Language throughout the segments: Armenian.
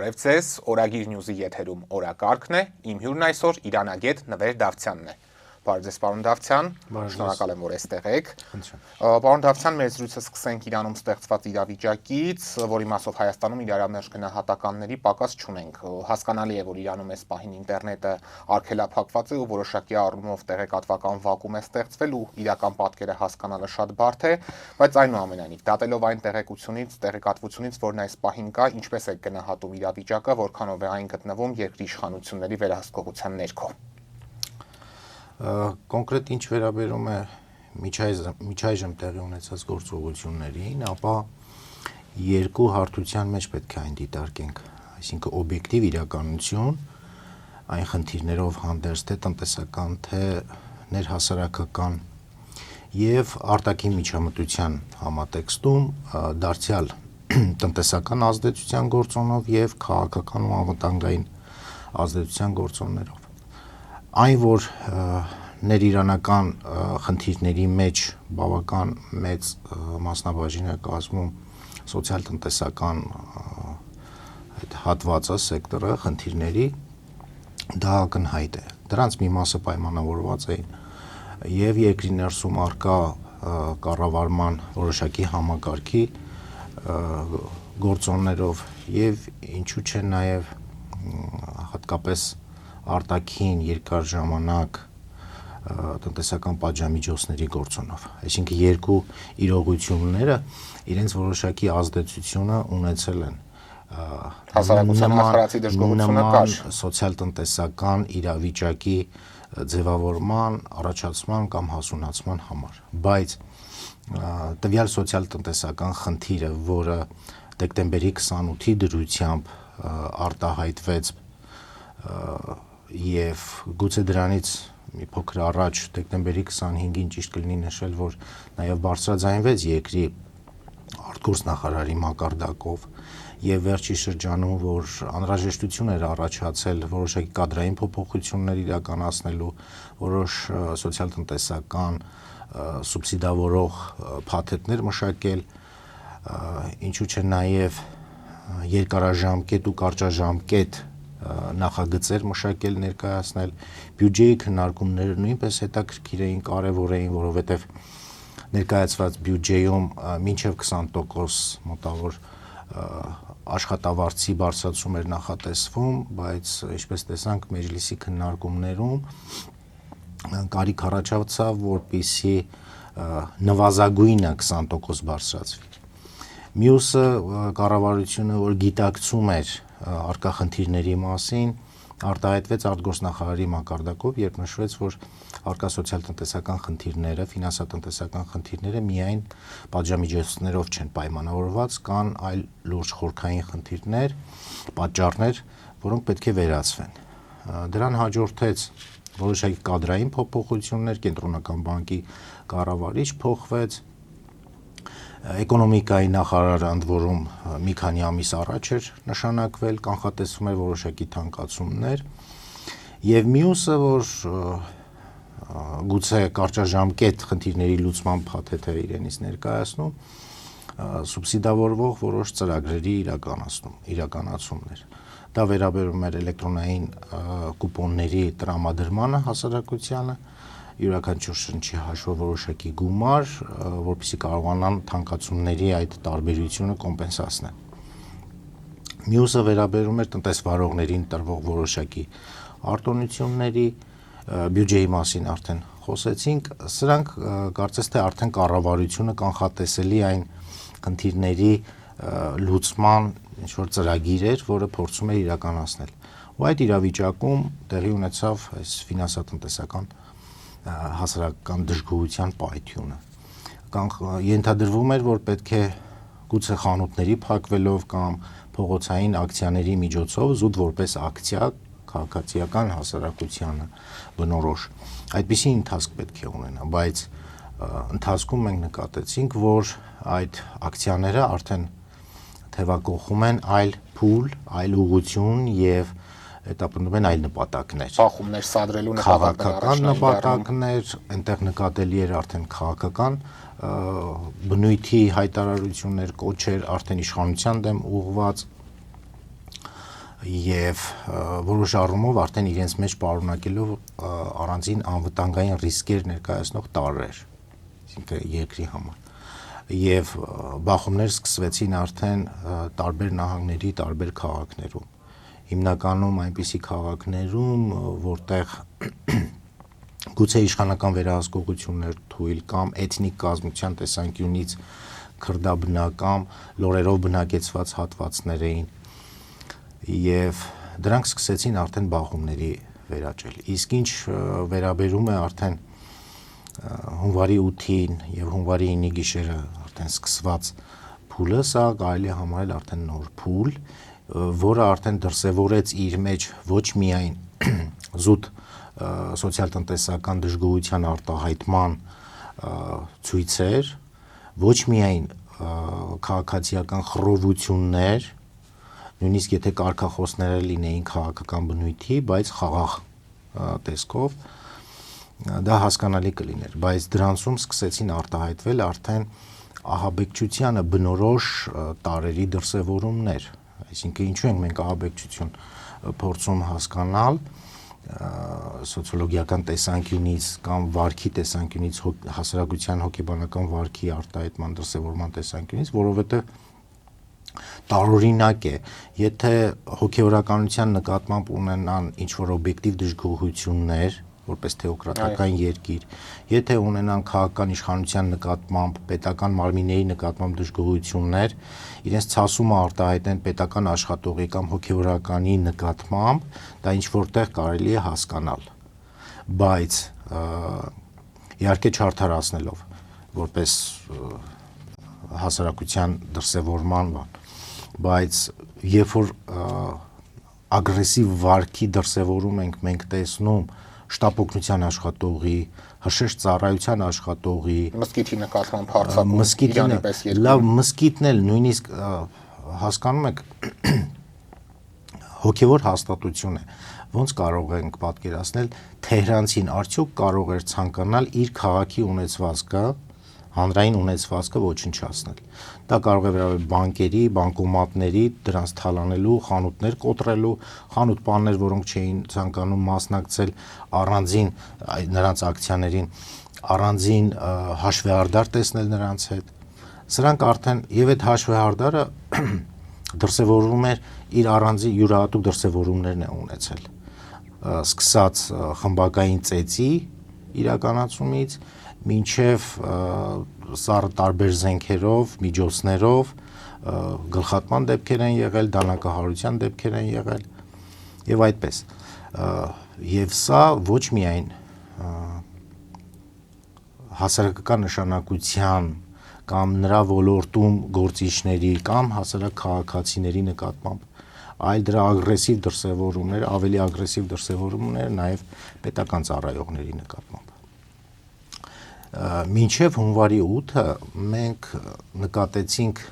Բարև ձեզ, Օրագիր Նյուզի եթերում օրակարգն է, իմ հյուրն այսօր Իրանագետ Նվեր Դավթյանն է։ Բարև ձեզ, պարոն Դավթյան, շնորհակալ եմ, որ այստեղ եք։ Պարոն Դավթյան, մեր զրույցը սկսենք Իրանում ստեղծված իրավիճակից, որի մասով Հայաստանում իրարամերժ գնահատականների պակաս չունենք։ Հասկանալի է, որ Իրանում այս պահին ինտերնետը արգելափակված է ու որոշակի առումով տեղեկատվական վակուում է ստեղծվել ու իրական պատկերը հասկանալը շատ բարդ է, բայց այնուամենայնիվ, դատելով այն տեղեկատվությունից, որն այս պահին կա, ինչպես է գնահատում իրավիճակը, որքանով է այն գտնվում երկրի իշխանությունների վերահսկողության ներքո։ Կոնկրետ ինչ վերաբերում է միջայժմ տեղի ունեցած գործողություններին, ապա երկու հարթության մեջ պետք է այն դիտարկենք, այսինքն օբյեկտիվ իրականություն, այն խնդիրներով հանդերձ թե տնտեսական, թե ներհասարակական եւ արտաքին միջամտության համատեքստում դարձյալ տնտեսական ազդեցության գործոնով եւ քաղաքական ու անվտանգային ազդեցության գործոններով։ Այն, որ ներիրանական խնդիրների մեջ բավական մեծ մասնաբաժին է կազմում սոցիալ-տնտեսական այդ հատվածը, սեկտորը, խնդիրների, դա ակնհայտ է։ Դրանց մի մասը պայմանավորված է եւ երկրի ներսում արկա կառավարման որոշակի համակարգի գործոններով եւ ինչու՞ չէ նաեւ հատկապես արտաքին երկար ժամանակ տնտեսական պատժամիջոցների գործոնով, այսինքն երկու իրողությունները իրենց որոշակի ազդեցությունը ունեցել են հասարակության ախրացի դժգոհությունը կար սոցիալ-տնտեսական իրավիճակի ձևավորման, առաջացման կամ հասունացման համար, բայց տվյալ սոցիալ-տնտեսական խնդիրը, որը դեկտեմբերի 28-ի դրությամբ արտահայտվեց եւ գուցե դրանից մի փոքր առաջ դեկտեմբերի 25-ին ճիշտ կլինի նշել, որ նաեւ բարձրաձայնվեց երկրի արտգործ նախարարի մակարդակով եւ վերջի շրջանում, որ անհրաժեշտություն էր առաջացել որոշակի կադրային փոփոխություններ իրականացնելու, որոշ սոցիալ-տնտեսական սուբսիդավորող փաթեթներ մշակել, ինչու՞ չէ նաեւ երկարաժամկետ ու կարճաժամկետ նախագծեր մշակել, ներկայացնել, բյուջեի քննարկումները նույնպես հետաքրքիր էին, կարևոր էին, որովհետև ներկայացված բյուջեում մինչև 20% մոտավոր աշխատավարձի բարձրացում էր նախատեսվում, բայց ինչպես տեսանք մեջլիսի քննարկումներում կարիք առաջացավ, որպեսզի նվազագույնը 20% բարձրացվի։ Մյուսը կառավարությունը, որ գիտակցում էր արկա խնդիրների մասին, արտահայտվեց արտգործնախարարի մակարդակով, երբ նշվեց, որ արկա սոցիալ-տնտեսական խնդիրները, ֆինանսատնտեսական խնդիրները միայն պատժամիջոցներով չեն պայմանավորված, կան այլ լուրջ խորքային խնդիրներ, պատճառներ, որոնք պետք է վերացվեն։ Դրան հաջորդեց որոշակի կադրային փոփոխություններ, կենտրոնական բանկի կառավարիչ փոխվեց, էկոնոմիկայի նախարարը ընդ որում մի քանի ամիս առաջ էր նշանակվել, կանխատեսվում էր որոշակի թանկացումներ եւ մյուսը, որ գուցե կարճաժամկետ խնդիրների լուծման փաթեթը իրենից ներկայացնում, սուբսիդավորվող որոշ ծրագրերի իրականացումներ։ Դա վերաբերում էր էլեկտրոնային կուպոնների տրամադրմանը հասարակությանը, յուրաքանչյուր շնչի հաշվով որոշակի գումար, որպեսզի կարողանան թանկացումների այդ տարբերությունը կոմպենսացնել։ Մյուսը վերաբերում էր տնտեսվարողներին տրվող որոշակի արտոնությունների, բյուջեի մասին արդեն խոսեցինք, սրանք կարծես թե արդեն կառավարությունը կանխատեսելի այն խնդիրների լուծման ինչ-որ ծրագիր էր, որը փորձում էր իրականացնել։ Ու այդ իրավիճակում տեղի ունեցավ այս ֆինանսատնտեսական հասարակական դժգոհության պայթյունը։ Ենթադրվում էր, որ պետք է գուցե խանութների փակվելով կամ փողոցային ակցիաների միջոցով զուտ որպես ակցիա քաղաքացիական հասարակությանը բնորոշ այդպիսի ընթացք պետք է ունենա, բայց ընթացքում մենք նկատեցինք, որ այդ ակցիաները արդեն թևակողում են այլ փուլ, այլ ուղղություն եւ հետապնդում են այլ նպատակներ։ Բախումներ սադրելու քաղաքական նպատակներ, այնտեղ նկատելի էր արդեն քաղաքական բնույթի հայտարարություններ, կոչեր, արդեն իշխանության դեմ ուղղված եւ որոշ առումով արդեն իրենց մեջ պարունակելով առանձին անվտանգային ռիսկեր ներկայացնող տարրեր, այսինքն երկրի համար։ Եվ բախումներ սկսվեցին արդեն տարբեր նահանգների, տարբեր քաղաքներում։ Հիմնականում այնպիսի քաղաքներում, որտեղ գուցե իշխանական վերահսկողություններ թույլ կամ էթնիկ կազմության տեսանկյունից քրդաբնական լորերով բնակեցված հատվածներ էին, եւ դրանք սկսեցին արդեն բախումների վերաճել։ Իսկ ինչ վերաբերում է արդեն հունվարի 8-ին եւ հունվարի 9-ի գիշերը արդեն սկսված փուլը, սա կարելի է համարել արդեն նոր փուլ, որը արդեն դրսևորեց իր մեջ ոչ միայն զուտ սոցիալ-տնտեսական դժգոհության արտահայտման ցույցեր, ոչ միայն քաղաքացիական խռովություններ, նույնիսկ եթե կարգախոսները լինեին քաղաքական բնույթի, բայց խաղաղ տեսքով, դա հասկանալի կլիներ, բայց դրանցում սկսեցին արտահայտվել արդեն ահաբեկչությանը բնորոշ տարրերի դրսևորումներ, այսինքն ինչու ենք մենք ահաբեկչություն փորձում հասկանալ սոցիոլոգիական տեսանկյունից կամ վարքի տեսանկյունից, հասարակության հոգեբանական վարքի արտահայտման դրսևորման տեսանկյունից, որովհետև տարօրինակ է, եթե հոգեորականության նկատմամբ ունենան ինչ-որ օբյեկտիվ դժգոհություններ, որպես թեոկրատական երկիր, եթե ունենան քաղաքական իշխանության նկատմամբ, պետական մարմինների նկատմամբ դժգոհություններ, իրենց ցասումը արտահայտեն պետական աշխատողի կամ հոգեորականի նկատմամբ, դա ինչ որտեղ կարելի է հասկանալ, բայց իհարկե չարդարացնելով, որպես հասարակության դրսևորման բան, բայց երբ որ ագրեսիվ վարքի դրսևորում ենք մենք տեսնում շտապօգնության աշխատողի, հրշեջ ծառայության աշխատողի, մսկիթի նկատմամբ հարձակում, Իրանի պես երկրում, լավ մսկիթն էլ նույնիսկ հասկանում եք հոգևոր հաստատություն է, ոնց կարող ենք պատկերացնել Թեհրանցին արդյոք կարող էր ցանկանալ իր քաղաքի ունեցվածքը, հանրային ունեցվածքը ոչնչացնել։ Դա կարող է վերաբերել բանկերի, բանկոմատների, դրանց թալանելու, խանութներ կոտրելու, խանութպաններ, որոնք չէին ցանկանում մասնակցել առանձին նրանց ակցիաներին, առանձին հաշվեհարդար տեսնել նրանց հետ։ Սրանք արդեն եւ այդ հաշվեհարդարը դրսևորվում էր իր առանձին յուրահատուկ դրսևորումներն է ունեցել։ Սկսած խմբակային ծեծի իրականացումից մինչև սառը տարբեր զենքերով, միջոցներով գլխատման դեպքեր են եղել, դանակահարության դեպքեր են եղել եւ այդպես։ Եվ սա ոչ միայն հասարակական նշանակության կամ նրա ոլորտում գործիչների կամ հասարակ քաղաքացիների նկատմամբ, այլ դրա ագրեսիվ դրսևորումներ, ավելի ագրեսիվ դրսևորումներ նաեւ պետական ծառայողների նկատմամբ։ Մինչև հունվարի 8-ը մենք նկատեցինք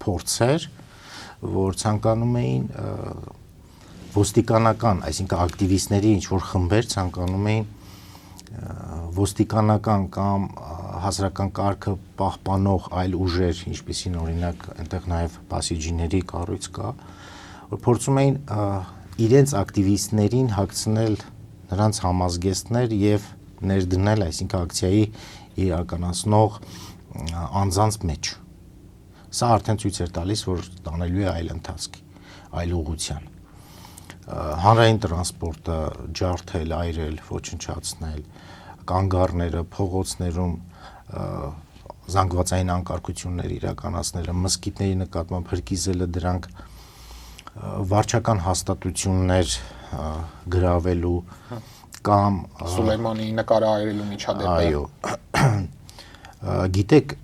փորձեր, որ ցանկանում էին ոստիկանական, այսինքն ակտիվիստների ինչ-որ խմբեր ցանկանում էին ոստիկանական կամ հասարակական կարգը պահպանող այլ ուժեր, ինչպիսին օրինակ այնտեղ նաև բասիջիների կառույց կա, որ փորձում էին իրենց ակտիվիստներին հագցնել նրանց համազգեստներ եւ ներդնել, այսինքն ակցիայի իրականացնող անձանց մեջ։ Սա արդեն ցույց էր տալիս, որ տանելու է այլ ընթացքի, այլ ուղղության։ Հանրային տրանսպորտը ջարդել, այրել, ոչնչացնել, կանգառները, փողոցներում զանգվածային անկարգություններ իրականացնելը, մզկիթների նկատմամբ հրկիզելը, դրանք վարչական հաստատություններ գրավելու կամ Սուլեյմանի նկարը այրելու միջադեպը։ Այո։ Գիտեք,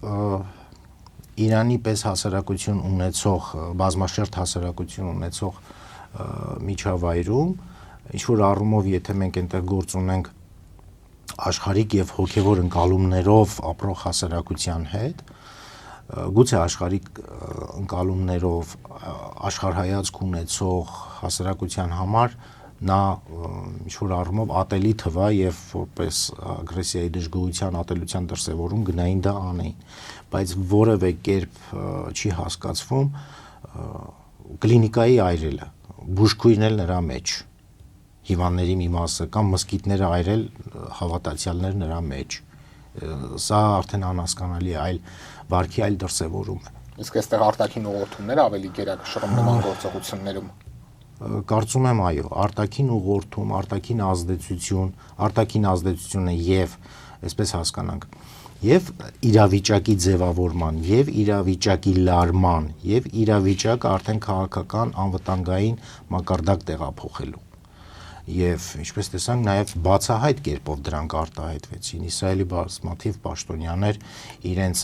Իրանի պես հասարակություն ունեցող, բազմաշերտ հասարակություն ունեցող միջավայրում, ինչ որ առումով, եթե մենք այնտեղ գործ ունենք աշխարհիկ եւ հոգեվոր ընկալումներով ապրող հասարակության հետ, գուցե աշխարհիկ ընկալումներով աշխարհայացք ունեցող հասարակության համար նա ինչ-որ առումով ատելի թվա եւ որպես ագրեսիայի դժգոհության ատելության դրսեւորում գնային դա անեին, բայց որևէ կերպ չի հասկացվում կլինիկայի այրելը, բուժքույրն էլ նրա մեջ, հիվանդների մի մասը կամ մզկիթները այրել հավատացյալներ նրա մեջ։ Սա արդեն անհասկանալի է, այլ վարքի այլ դրսևորում է։ Իսկ այստեղ արտաքին ուղղորդումները ավելի գերակշռում նման գործողություններում։ Կարծում եմ այո, արտաքին ուղղորդում, արտաքին ազդեցությունը եւ այսպես հասկանանք, եւ իրավիճակի ձևավորման, եւ իրավիճակի լարման, եւ իրավիճակը արդեն քաղաքական անվտանգային մակարդակ տեղափոխելու։ Եվ ինչպես տեսանք, նաև բացահայտ կերպով դրանք արտահայտվեցին։ Իսրայելի բազմաթիվ պաշտոնյաներ իրենց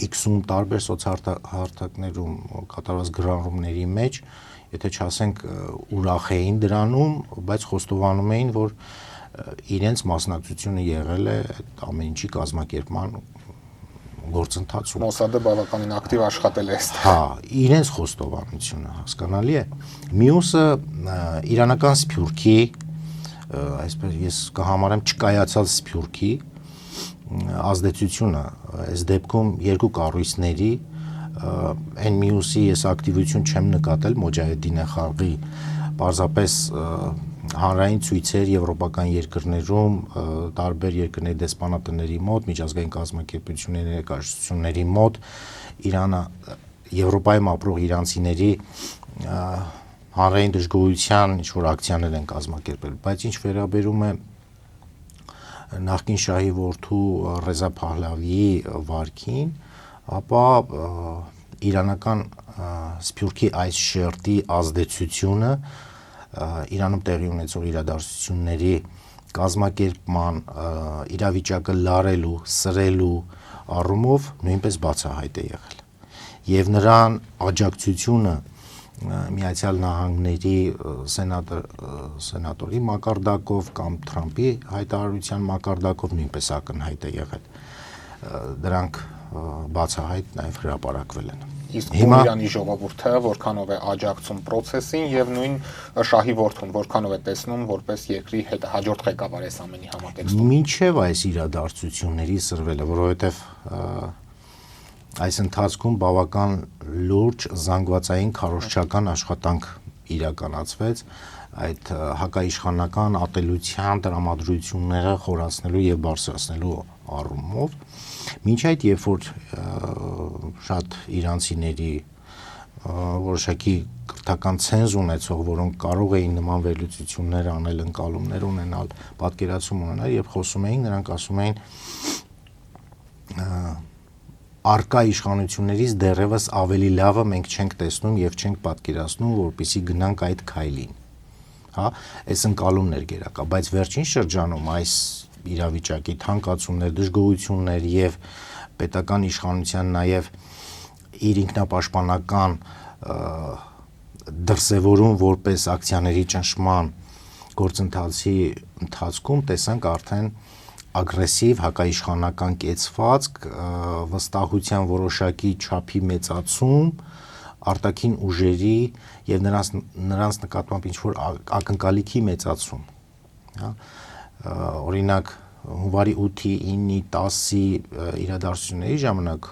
X-ում տարբեր սոցհարթակներում կատարված գրառումների մեջ, եթե չասենք ուրախ էին դրանում, բայց խոստովանում էին, որ իրենց մասնակցությունը եղել է այդ ամեն ինչի կազմակերպման գործընթացում։ Մոսադը բավականին ակտիվ աշխատել է այստեղ։ Հա, իրենց խոստովանությունը հասկանալի է։ Մյուսը իրանական սփյուռքի, այսպես ես կհամարեմ չկայացած սփյուռքի ազդեցությունը, այս դեպքում երկու կառույցների, այն մյուսի ես ակտիվություն չեմ նկատել Մոջահեդին խաղի, պարզապես հանրային ցույցեր եվրոպական երկրներում, տարբեր երկրների դեսպանատների մոտ, միջազգային կազմակերպությունների ներկայացությունների մոտ Իրանը Եվրոպայում ապրող իրանցիների հանրային դժգոհության ինչ-որ ակցիաներ են կազմակերպել, բայց ինչ վերաբերում է նախկին շահի որդու Ռեզա Փահլավիի վարքին, ապա իրանական սփյուռքի այս շերտի ազդեցությունը Իրանում տեղի ունեցող իրադարձությունների կազմակերպման, իրավիճակը լարելու, սրելու առումով նույնպես բացահայտ է եղել։ Եվ նրան աջակցությունը Միացյալ Նահանգների սենատորի մակարդակով կամ Թրամփի հայտարարության մակարդակով նույնպես ակնհայտ է եղել։ Դրանք բացահայտ նաև հրապարակվել են։ Իսկ Իրանի ժողովուրդը որքանով է աջակցում process-ին եւ նույն շահի որդուն որքանով է տեսնում որպես երկրի հետ հաջորդ ղեկավար այս ամենի համատեքստում։ Մինչև այս իրադարձությունների սրվելը, որովհետեւ այս ընթացքում բավական լուրջ զանգվածային քարոզչական աշխատանք իրականացվեց այդ հակաիշխանական ատելության տրամադրությունները խորացնելու եւ բարձրացնելու առումով, մինչ այդ երբ որ շատ իրանցիների որոշակի կրթական ցենզ ունեցող, որոնք կարող էին նման վերլուծություններ անել, ընկալումներ ունենալ, պատկերացում ունենալ, երբ խոսում էին, նրանք ասում էին արկա իշխանություններից դեռևս ավելի լավը մենք չենք տեսնում եւ չենք պատկերացնում, որպեսզի գնանք այդ քայլին։ Հա, այս ընկալումներ գերակա, բայց վերջին շրջանում այս իրավիճակի թանկացումներ, դժգոհություններ եւ պետական իշխանության նաեւ իր ինքնապաշտպանական դրսևորում որպես ակցիաների ճնշման գործընթացի ընթացքում տեսանք արդեն ագրեսիվ հակաիշխանական կեցվածք, վստահության որոշակի չափի մեծացում, արտաքին ուժերի եւ նրանց նկատմամբ ինչ որ ակնկալիքի մեծացում, հա, օրինակ հունվարի 8-ի, 9-ի, 10-ի իրադարձությունների ժամանակ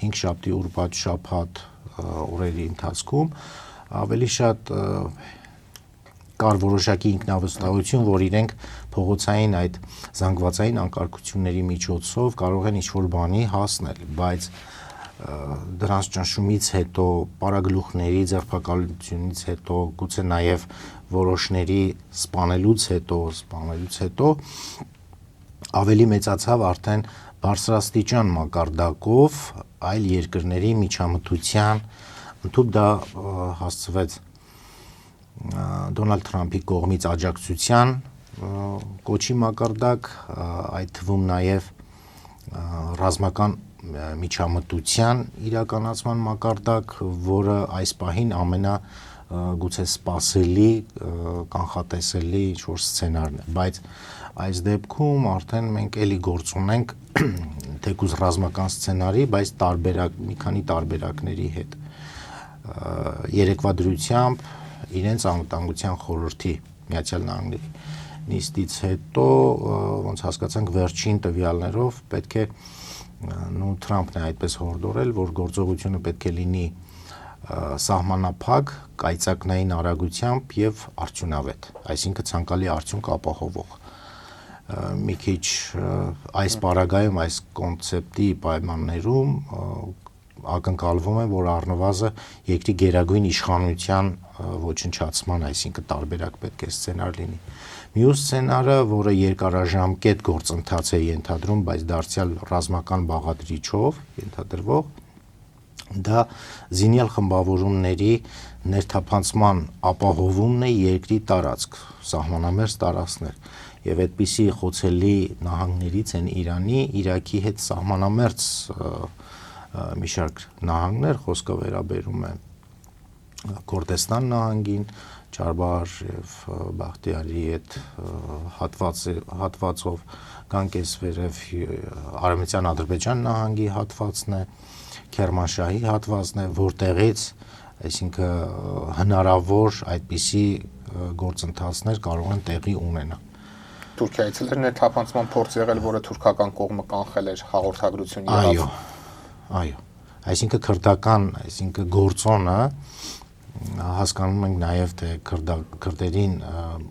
5 շաբթի ուրբաթ շաբաթ օրերի ընթացքում ավելի շատ կար որոշակի ինքնավստահություն, որ իրենք փողոցային այդ զանգվածային անկարգությունների միջոցով կարող են ինչ-որ բանի հասնել, բայց դրանց ճնշումից հետո, պարագլուխների ձերբակալությունից հետո, գուցե նաև որոշների սպանելուց հետո ավելի մեծացավ արդեն բարձրաստիճան մակարդակով այլ երկրների միջամտության, ընդհանուր դա հասցվեց Դոնալդ Թրամփի կողմից աջակցության կոչի մակարդակ, այդ թվում նաև ռազմական միջամտության իրականացման մակարդակ, որը այս պահին գուցե սպասելի, կանխատեսելի ինչ-որ սցենարն է, բայց այս դեպքում արդեն մենք էլի գործ ունենք թեկուզ ռազմական սցենարի, բայց մի քանի տարբերակների հետ։ Երեկվա դրությամբ իրենց անվտանգության խորհրդի Միացյալ Նահանգների նիստից հետո ոնց հասկացանք վերջին տվյալներով պետք է Թրամփն է այդպես հորդորել, որ գործողությունը պետք է լինի սահմանափակ, կայծակնային արագությամբ եւ արդյունավետ, այսինքն ցանկալի արդյունք ապահովող։ Մի քիչ այս պարագայում, այս կոնցեպտի պայմաններում ակնկալվում է, որ առնվազն երկրի գերագույն իշխանության ոչնչացման, այսինքն տարբերակ պետք է սցենար լինի։ Մյուս սցենարը, որը երկարաժամկետ գործընթաց է ենթադրում, բայց դարձյալ ռազմական բաղադրիչով ենթադրվող, դա զինյալ խմբավորումների ներթափանցման ապահովումն է երկրի տարածք, սահմանամերձ տարածքներ, եւ այդպիսի խոցելի նահանգներից են Իրանի, Իրաքի հետ սահմանամերձ մի շարք նահանգներ, խոսքը վերաբերում է Քորդեստան նահանգին, Չարբահար եւ Բախտիարի այդ հատվածով Գանկեսվերև Արևմտյան Ադրբեջան նահանգի հատվածն է, Քերմանշահի հատվածն է, որտեղից, այսինքն հնարավոր այդպիսի գործընթացներ կարող են տեղի ունենալ։ Թուրքիայից էլ ներթափանցման փորձ եղել, որը թուրքական կողմը կանխել էր, հաղորդագրություն եղավ։ Այո։ Այսինքն քրդական, այսինքն գործոնը հասկանում ենք նաև թե քրդերին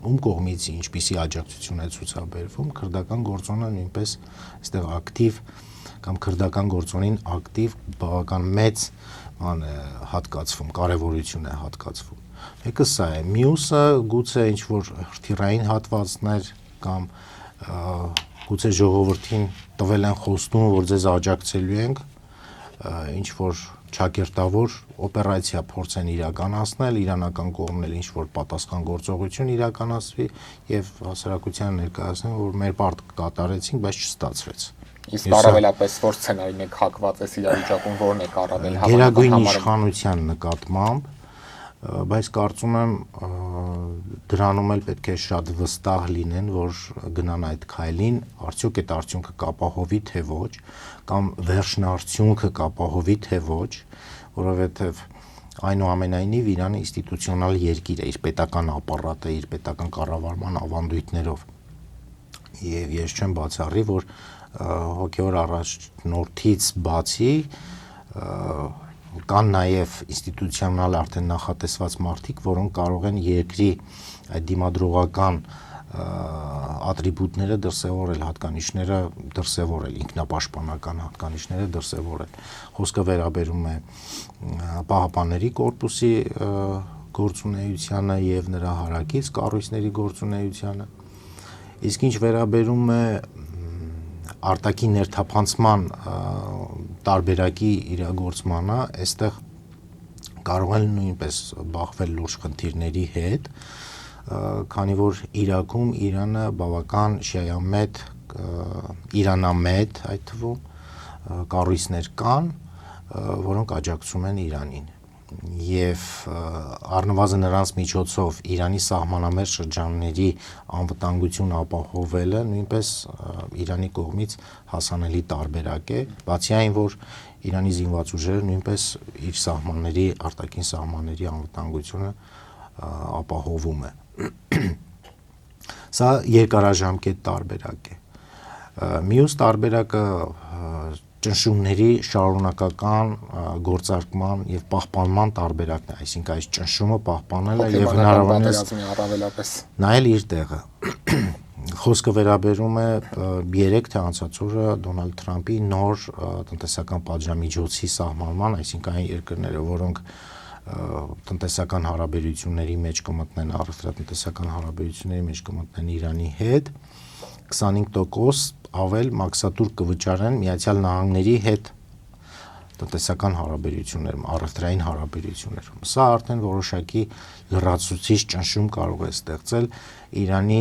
ում կողմից ինչպիսի աջակցություն է ցուցաբերվում, քրդական գործոնը նույնպես այստեղ ակտիվ կամ քրդական գործոնին ակտիվ բավական մեծ հատկացվում, կարևորություն է հատկացվում։ Մեկը սա է, մյուսը գուցե ինչ որ հրթիռային հատվածներ կամ գուցե ժողովրդին տվել են խոստում, որ ձեզ աջակցելու ենք, ինչ որ ճակերտավոր օպերացիա փորձեն իրականացնել, իրանական կողմն էլ ինչ որ պատասխան գործողություն իրականացվի եւ հասարակության ներկայացնեն, որ մեր պարտ կատարեցինք, բայց չստացվեց։ Իսկ առավելապես որ սցենարին եք հակված այս իրավիճակում, որն է առավել գերագույն իշխանության նկատմամբ, բայց կարծում եմ դրանում էլ պետք է շատ վստահ լինեն, որ գնան այդ քայլին, արդյոք այդ արդյունքը կապահովի թե ոչ, կամ վերջնարդյունքը կապահովի թե ոչ, որովհետև այնուամենայնիվ Իրանը ինստիտուցիոնալ երկիր է, իր պետական ապարատը, իր պետական կառավարման ավանդույթներով։ Եվ ես չեմ բացառի, որ հոգևոր առաջնորդից բացի կան նաև ինստիտուցիոնալ արդեն նախատեսված մարդիկ, որոնք կարող են երկրի այդ դիմադրողական ատրիբուտները դրսևորել, հատկանիշները դրսևորել, ինքնապաշտպանական հատկանիշները դրսևորել։ Խոսքը վերաբերում է Պահապանների կորպուսի գործունեությանը եւ նրա հարակից կառույցների գործունեությանը։ Իսկ ինչ վերաբերում է արտաքին ներթափանցման տարբերակի իրագործմանը, այստեղ կարող են նույնպես բախվել լուրջ խնդիրների հետ, քանի որ Իրաքում Իրանը բավական շիայամետ, իրանամետ այդ թվում կառույցներ կան, որոնք աջակցում են Իրանին։ Եվ առնվազն նրանց միջոցով Իրանի սահմանամերձ շրջանների անվտանգությունը ապահովելը նույնպես Իրանի կողմից հասանելի տարբերակ է, բացի այն, որ Իրանի զինված ուժերը նույնպես իր սահմանների, արտաքին սահմանների անվտանգությունը ապահովում է։ Սա երկարաժամկետ տարբերակ է։ Մյուս տարբերակը ճնշումների շարունակական գործարկման եւ պահպանման տարբերակն է, այսինքն այս ճնշումը պահպանելը եւ հնարավորինս նայել իր տեղը։ Խոսքը վերաբերում է 3 թե անցած օրը Դոնալդ Թրամփի նոր տնտեսական պատժամիջոցի սահմանման, այսինքն այն երկրները, որոնք տնտեսական հարաբերությունների մեջ կմտնեն, առևտրատնտեսական հարաբերությունների մեջ կմտնեն Իրանի հետ, 25% ավել մաքսատուր կվճարեն Միացյալ Նահանգների հետ տնտեսական հարաբերություններում, առևտրային հարաբերություններում։ Սա արդեն որոշակի լրացուցիչ ճնշում կարող է ստեղծել Իրանի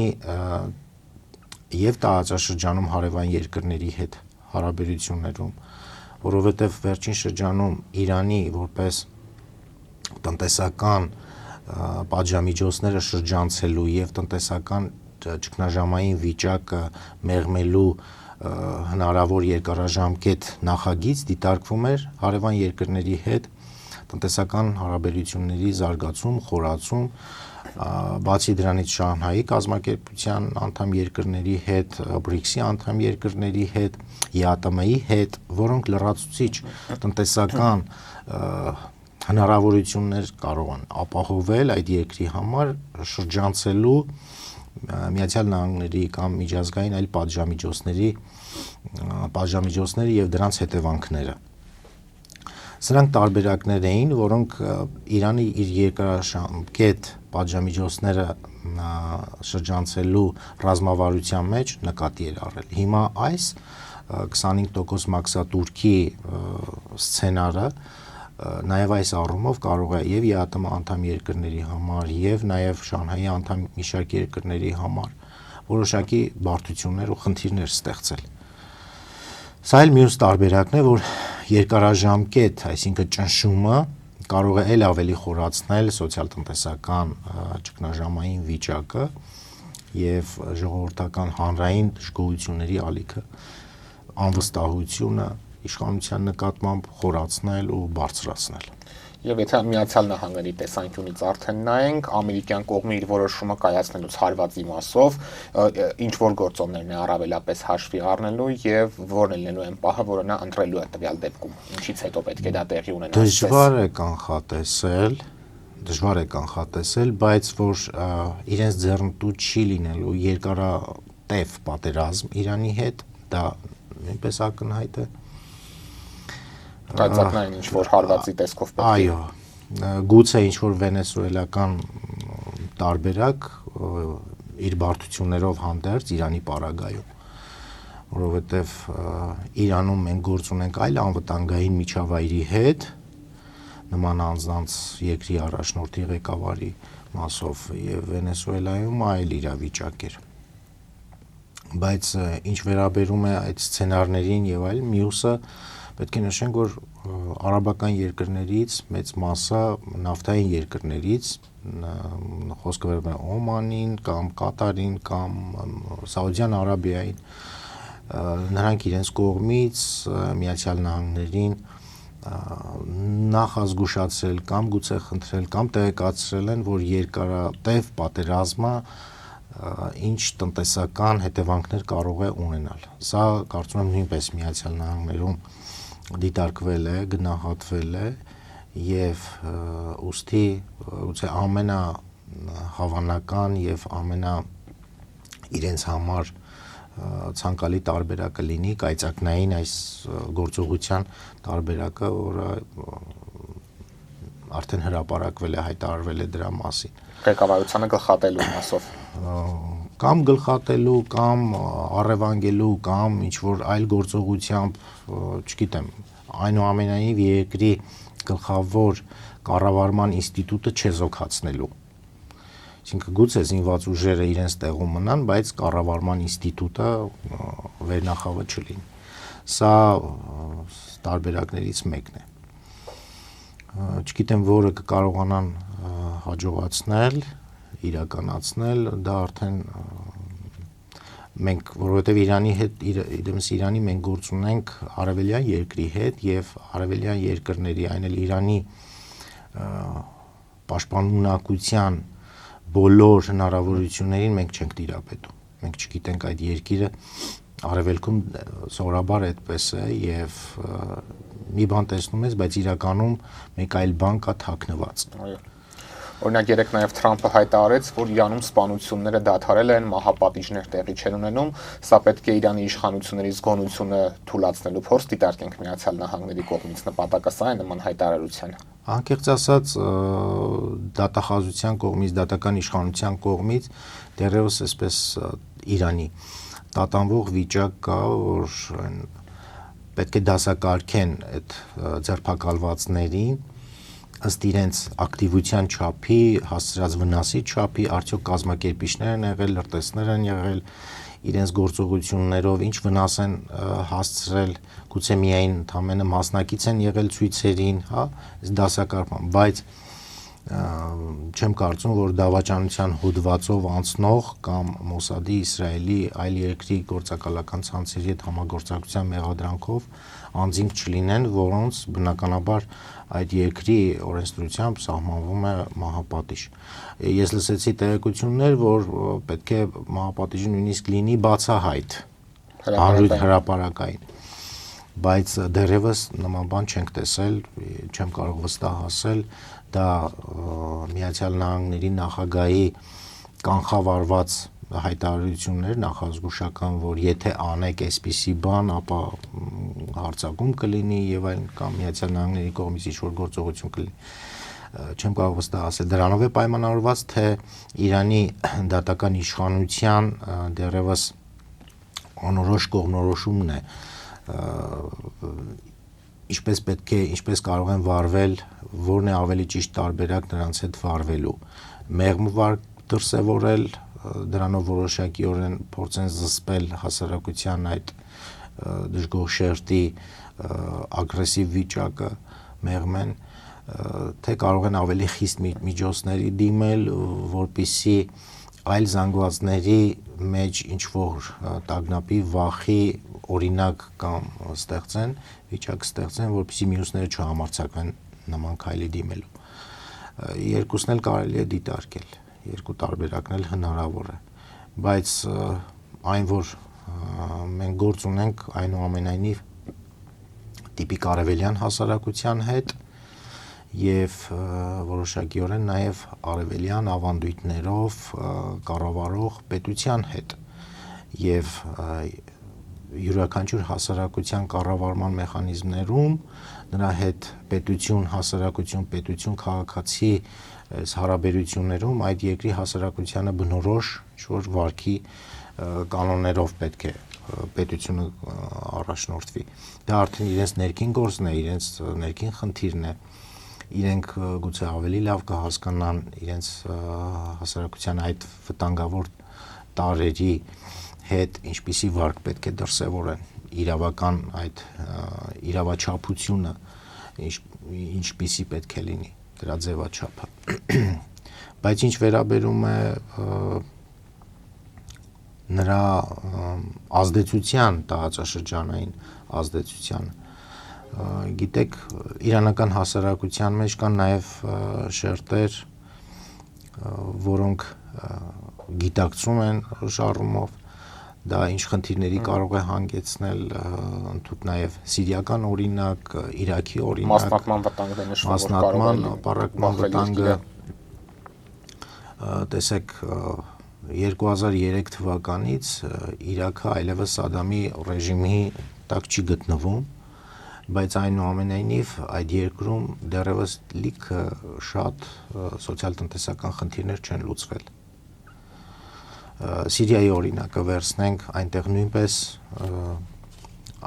եւ տարածաշրջանում հարևան երկրների հետ հարաբերություններում, որովհետեւ վերջին շրջանում Իրանի որպես տնտեսական պատժամիջոցները շրջանցելու եւ տնտեսական ճգնաժամային վիճակը մեղմելու հնարավոր երկարաժամկետ նախագիծ դիտարկվում էր հարևան երկրների հետ տնտեսական հարաբերությունների զարգացում, խորացում, բացի դրանից Շանհայի կազմակերպության անդամ երկրների հետ, BRICS-ի անդամ երկրների հետ, ԵԱՏՄ-ի հետ, որոնք լրացուցիչ տնտեսական հնարավորություններ կարող են ապահովել այդ երկրի համար շրջանցելու Միացյալ Նահանգների կամ միջազգային այլ պատժամիջոցները եւ դրանց հետևանքները։ Սրանք տարբերակներ էին, որոնք Իրանի իր երկարաժամկետ պատժամիջոցները շրջանցելու ռազմավարության մեջ նկատի էր առել։ Հիմա այս 25% մաքսատուրքի սցենարը նաև այս առումով կարող է եւ ԵԱՏՄ անդամ երկրների համար եւ նաև Շանհայի անդամ մի շարք երկրների համար որոշակի բարդություններ ու խնդիրներ ստեղծել։ Սա էլ մյուս տարբերակն է, որ երկարաժամկետ, այսինքն ճնշումը կարող է ել ավելի խորացնել սոցիալ-տնտեսական ճգնաժամային վիճակը եւ ժողովրդական հանրային դժգոհությունների ալիքը, անվստահությունը իշխանության նկատմամբ խորացնել ու բարձրացնել։ Եվ եթե Միացյալ Նահանգների տեսանկյունից արդեն նայենք, ամերիկյան կողմը իր որոշումը կայացնելուց հարվածի մասով ինչ որ գործոններն է առավելապես հաշվի առնելու եւ որն է լինելու այն պահը, որը նա ընտրելու է տվյալ դեպքում։ Ինչից հետո պետք է դա տեղի ունենա։ Դժվար է կանխատեսել, բայց որ իրենց ձեռնտու չի լինելու երկարատև պատերազմ Իրանի հետ, դա նույնպես ակնհայտ է։ Կայացնային ինչ որ հարվածի տեսքով պետք է։ Այո, գուցե ինչ որ վենեսուելական տարբերակ իր բարդություններով հանդերձ Իրանի պարագայում, որովհետև Իրանում մենք գործ ունենք այլ անվտանգային միջավայրի հետ, նման անձանց երկրի առաջնորդի ղեկավարի մասով եւ Վենեսուելայում այլ իրավիճակ էր։ Բայց ինչ վերաբերում է այդ սցենարներին եւ այլ, մյուսը պետք է նշենք, որ արաբական երկրներից մեծ մասը նավթային երկրներից, խոսքը վերաբերում է Օմանին կամ Կատարին կամ Սաուդյան Արաբիային, նրանք իրենց կողմից Միացյալ Նահանգներին նախազգուշացրել կամ գուցե խնդրել կամ տեղեկացրել են, որ երկարատև պատերազմը ինչ տնտեսական հետևանքներ կարող է ունենալ։ Սա կարծում եմ նույնպես Միացյալ Նահանգներում դիտարկվել է, գնահատվել է եւ ուստի գուցե ամենահավանական եւ իրենց համար ցանկալի տարբերակը լինի կայծակնային այս գործողության տարբերակը, որը արդեն հրապարակվել է, հայտարարվել է դրա մասին։ Ղեկավարությանը գլխատելու մասով։ Կամ գլխատելու, կամ առևանգելու, կամ ինչ որ այլ գործողությամբ, չգիտեմ, այնուամենայնիվ երկրի գլխավոր կառավարման ինստիտուտը չեզոքացնելու։ Այսինքն գուցե զինված ուժերը իրենց տեղում մնան, բայց կառավարման ինստիտուտը վերնախավը չլինի։ Սա տարբերակներից մեկն է։ Չգիտեմ, որը կկարողանան հաջողացնել, իրականացնել, դա արդեն մենք, որովհետև Իրանի հետ, Իրանի մենք գործ ունենք արևելյան երկրի հետ եւ արևելյան երկրների, այն էլ Իրանի պաշտպանունակության բոլոր հնարավորություններին մենք չենք տիրապետում։ Մենք չգիտենք այդ երկիրը արևելքում սովորաբար այդպես է եւ մի բան տեսնում ես, բայց իրականում մեկ այլ բան կա թաքնված։ Այո։ Օրինակ երեք նաև Թրամփը հայտարարեց, որ Իրանում սպանությունները դադարել են, մահապատիժներ տեղի չեն ունենում, սա պետք է Իրանի իշխանությունների զգոնությունը թույլատնելու փորձ դիտարկենք Միացյալ Նահանգների կողմից, նպատակը սա է նման հայտարարության։ Անկեղծ ասած, դատախազության կողմից, դատական իշխանության կողմից դեռևս այսպես Իրանի տատանվող վիճակ կա, որ պետք է դասակարգեն այդ ձերբակալվածներին ըստ իրենց ակտիվության չափի, հասցրած վնասի չափի, արդյոք կազմակերպիչներ են եղել, լրտեսներ են եղել, իրենց գործողություններով ինչ վնաս են հասցրել, գուցե միայն ընդամենը մասնակից են եղել ցույցերին, հա, դասակարգման, բայց չեմ կարծում, որ դավաճանության հոդվածով անցնող կամ Մոսադի, Իսրայելի, այլ երկրի գործակալական ցանցերի հետ համագործակցության մեղադրանքով անձինք չլինեն, որոնց բնականաբար այդ երկրի օրենսդրությամբ սահմանվում է մահապատիժ։ Ես լսեցի տեղեկություններ, որ պետք է մահապատիժը նույնիսկ լինի բացահայտ, հանրույթ հրապարակային։ բայց դեռևս նման բան չենք տեսել, չեմ կարող վստահ ասել, դա Միացյալ Նահանգների նախագահի կանխավարված հայտարարություններ նախազգուշական, որ եթե անեք այսպիսի բան, ապա հարձակում կլինի եւ այլն կամ Միացյալ Նահանգների կողմից ինչ-որ գործողություն կլինի, չեմ կարող վստահ ասել, դրանով է պայմանավորված, թե Իրանի դատական իշխանության դեռևս անորոշ կողմնորոշումն է, ինչպես կարող են վարվել, որն է ավելի ճիշտ տարբերակ նրանց հետ վարվելու, մեղմ վարք դրսևորել, դրանով որոշակիորեն փորձեն զսպել հասարակության այդ դժգոհ շերտի ագրեսիվ վիճակը մեղմեն, թե կարող են ավելի խիստ միջոցների դիմել, որպեսզի այլ զանգվածների մեջ ինչ-որ տագնապի, վախի օրինակ կամ ստեղծեն, վիճակ ստեղծեն, որպեսզի մյուսները չհամարձակվեն նման քայլի դիմելու։ Երկուսն էլ կարելի է դիտարկել, երկու տարբերակն էլ հնարավոր է, բայց այն, որ մենք գործ ունենք այնուամենայնիվ տիպիկ արևելյան հասարակության հետ եւ որոշակիորեն նաեւ արևելյան ավանդույթներով կառավարող պետության հետ եւ յուրաքանչյուր հասարակության կառավարման մեխանիզմներում նրա հետ պետություն, հասարակություն, պետություն, քաղաքացի այս հարաբերություններում այդ երկրի հասարակությանը բնորոշ ինչ-որ վարքի կանոններով պետք է պետությունը առաջնորդվի։ Դա արդեն իրենց ներքին գործն է, իրենց ներքին խնդիրն է։ Իրենք գուցե ավելի լավ կհասկանան իրենց հասարակության այդ վտանգավոր տարրերի հետ ինչպիսի վարք պետք է դրսևորեն, իրավական այդ իրավաչափությունը ինչպիսի պետք է լինի, դրա ձևաչափը։ Բայց ինչ վերաբերում է նրա ազդեցության, տարածաշրջանային ազդեցության, գիտեք, իրանական հասարակության մեջ կան նաև շերտեր, որոնք գիտակցում են ժառումով, դա ինչ խնդիրների կարող է հանգեցնել, ընդհանուր նաև սիրիական օրինակ, Իրաքի օրինակ, մասնատման վտանգը նշվում, որ կարող է ապառակման վտանգը, տեսեք 2003 թվականից Իրաքը այլևս Սադամի ռեժիմի տակ չի գտնվում, բայց այնուամենայնիվ այդ երկրում դեռևս լիքը շատ սոցիալ-տնտեսական խնդիրներ չեն լուծվել։ Սիրիայի օրինակը վերցնենք, այնտեղ նույնպես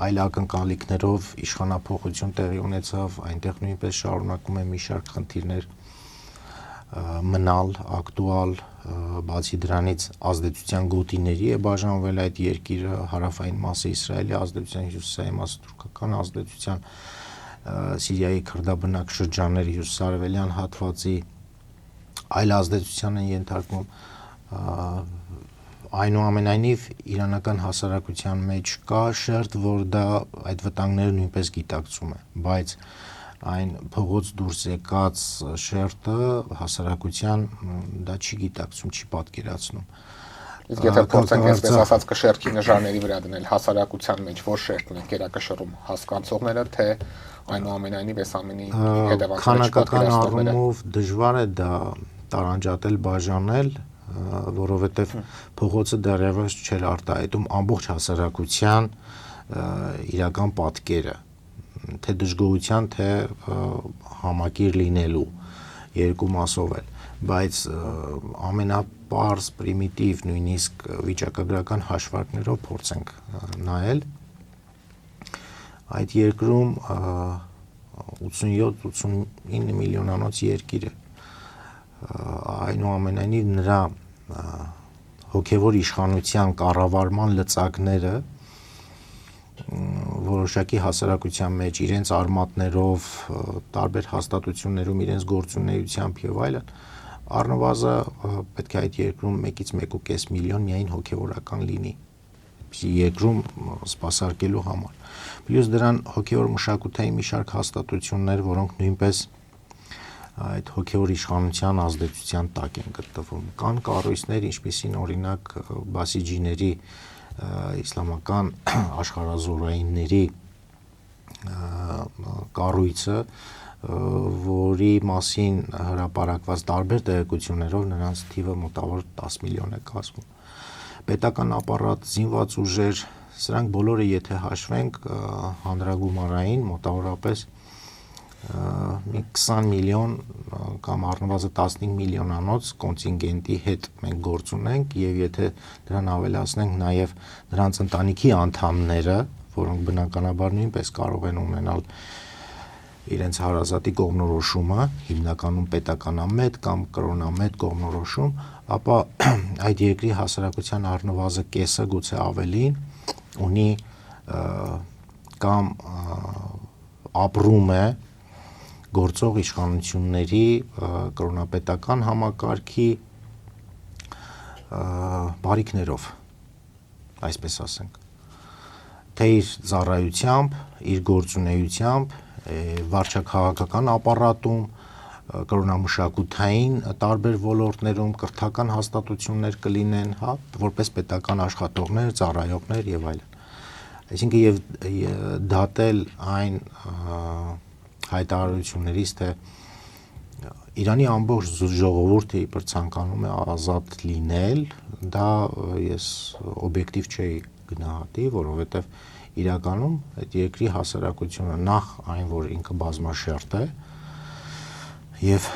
այլ ակնկալիքներով իշխանափոխություն տեղի ունեցավ, այնտեղ նույնպես շարունակում է մի շարք խնդիրներ մնալ ակտուալ, բացի դրանից ազդեցության գոտիների է բաժանվել այդ երկիրը, հարավային մասը Իսրայելի ազդեցության, հյուսիսային մասը թուրքական ազդեցության, Սիրիայի քրդաբնակ շրջանների հյուսիսարևելյան հատվածի այլ ազդեցության են ենթարկվում, այնուամենայնիվ իրանական հասարակության մեջ կա շերտ, որ դա այդ վտանգները նույնպես գիտակցում է, բայց այն փողոց դուրս եկած շերտը հասարակության դա չի գիտակցում, չի պատկերացնում։ Իսկ եթե փորձենք այսպես ասած կշեռքի նժարների վրա դնել հասարակության մեջ որ շերտն է կերակշռում, հասկանցողները, թե այնուամենայնիվ այս ամենի հետևանքները քանակական առումով դժվար է դա տարանջատել, բաժանել, որովհետև փողոցը դեռևս չէր արտահայտում ամբողջ հասարակության իրական պատկերը, թե դժգոհության, թե համակիր լինելու երկու մասով էլ, բայց ամենապարզ, պրիմիտիվ, նույնիսկ վիճակագրական հաշվարկներով փորձենք նայել, այդ երկրում 87-89 միլիոնանոց երկիր է, այնուամենայնիվ նրա հոգևոր իշխանության կառավարման լծակները որոշակի հասարակության մեջ իրենց արմատներով, տարբեր հաստատություններում իրենց գործունեությամբ եւ այլն, առնվազն պետք է այդ երկրում 1-1.5 միլիոն միայն հոգևորական լինի, երկրում սպասարկելու համար։ Պլյուս դրան հոգևոր մշակութային մի շարք հաստատություններ, որոնք նույնպես այդ հոգևոր իշխանության ազդեցության տակ են գտնվում։ Կան կառույցներ, ինչպիսին օրինակ բասիջիների իսլամական աշխարհազորայինների կառույցը, որի մասին հրապարակված տարբեր տեղեկություններով նրանց թիվը մոտավոր 10 միլիոն է կազմում։ Պետական ապարատ, զինված ուժեր, սրանք բոլորը եթե հաշվենք հանրագումարային մոտավորապես մի 20 միլիոն կամ առնվազն 15 միլիոնանոց կոնտինգենտի հետ մենք գործ ունենք եւ եթե դրան ավելացնենք նաեւ նրանց ընտանիքի անդամները, որոնք բնականաբար նույնպես կարող են ունենալ իրենց հարազատի կողմնորոշումը, հիմնականում պետականամետ կամ կրոնամետ կողմնորոշում, ապա այդ երկրի հասարակության առնվազն կեսը գուցե ավելին ունի կամ ապրում է գործող իշխանությունների կրոնապետական համակարգի բարիքներով, այսպես ասենք, թե իր ծառայությամբ, իր գործունեությամբ, վարչաքաղաքական ապարատում, կրոնամշակութային տարբեր ոլորտներում կրթական հաստատություններ կլինեն, հա, որպես պետական աշխատողներ, ծառայողներ եւ այլն։ Այսինքն եւ դատել այն հայտարարություններից, թե Իրանի ամբողջ ժողովուրդը իբր ցանկանում է ազատ լինել, դա ես օբյեկտիվ չէի գնահատի, որովհետեւ իրականում այդ երկրի հասարակությունը նախ այն, որ ինքը բազմաշերտ է եւ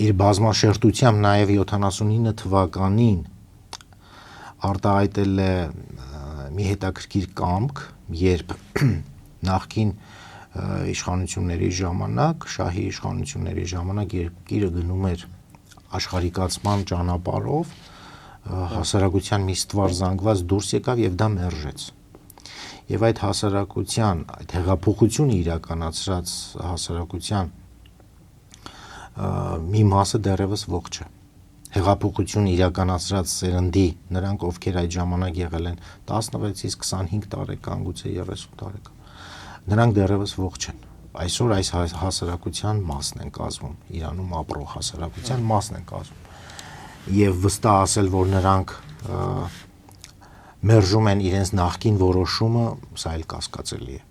իր բազմաշերտությամբ նաեւ 79 թվականին արտահայտել է մի հետաքրքիր կամք, երբ նախկին իշխանությունների ժամանակ, շահի իշխանությունների ժամանակ երկիրը գնում էր աշխարհիկացման ճանապարհով, հասարակության մի ստվար զանգված դուրս եկավ եւ դա մերժեց։ Եվ այդ հասարակության, այդ հեղափոխությունը իրականացրած հասարակության մի մասը դեռևս ողջ է։ Հեղափոխություն իրականացրած սերնդի, նրանք ովքեր այդ ժամանակ եղել են 16-ից 25 տարեկան, գուցե 30 տարեկան, նրանք դեռևս ողջ են։ Այսօր այս հասարակության մասն են կազմում, Իրանում ապրող հասարակության մասն են կազմում։ Եվ վստահ ասել, որ նրանք մերժում են իրենց նախկին որոշումը, սա էլ կասկածելի է։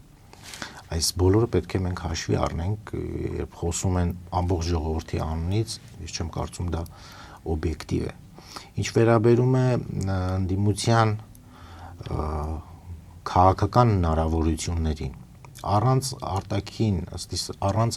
Այս բոլորը պետք է մենք հաշվի առնենք, երբ խոսում են ամբողջ ժողովրդի անունից, ես չեմ կարծում դա օբյեկտիվ է։ Ինչ վերաբերում է ընդդիմության քաղաքական հնարավորություններին, առանց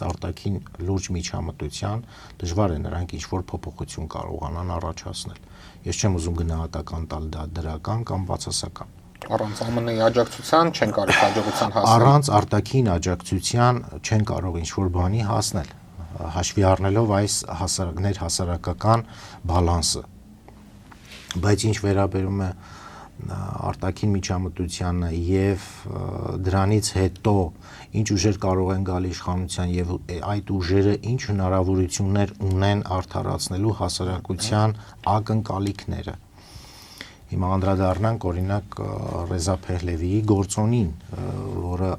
արտաքին լուրջ միջամտության դժվար է նրանք ինչ-որ փոփոխություն կարողանան առաջացնել։ Ես չեմ ուզում գնահատական տալ դա դրական կամ բացասական։ Առանց ԱՄՆ-ի աջակցության չեն կարող հաջողության հասնել։ Առանց արտաքին աջակցության չեն կարող ինչ-որ բանի հասնել, հաշվի առնելով այս ներհասարակական բալանսը։ Բայց ինչ վերաբերում է արտաքին միջամտությանը եւ դրանից հետո ինչ ուժեր կարող են գալ իշխանության եւ այդ ուժերը ինչ հնարավորություններ ունեն արդարացնելու հասարակության ակնկալիքները։ Հիմա անդրադառնանք օրինակ Ռեզա Փեհլևիի գործոնին, որը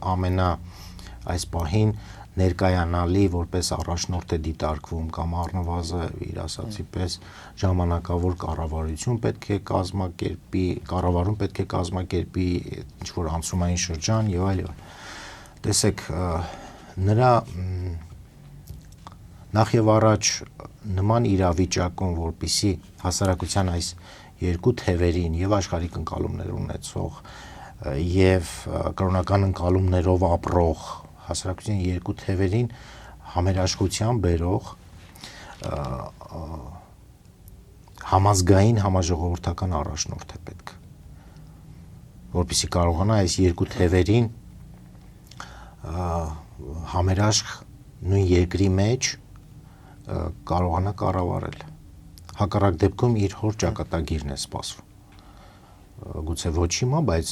այս պահին ներկայանալի որպես առաջնորդ է դիտարկվում կամ առնվազն իր ասացի պես ժամանակավոր կառավարություն պետք է կազմակերպի, կառավարում պետք է կազմակերպի ինչ-որ անցումային շրջան եւ այլն։ Տեսեք, նրա նախ եւ առաջ նման իրավիճակում, որպիսի հասարակության այս երկու թևերին եւ աշխարհիկ ընկալումներ ունեցող եւ կրոնական ընկալումներով ապրող հասարակության երկու թևերին համերաշխության բերող համազգային համաժողովրդական առաջնորդ է պետք, որպեսզի կարողանա այս երկու թևերին համերաշխ նույն երկրի մեջ կարողանա կառավարել։ Հակառակ դեպքում իր հոր ճակատագիրն է սպասվում։ Գուցե ոչ հիմա, բայց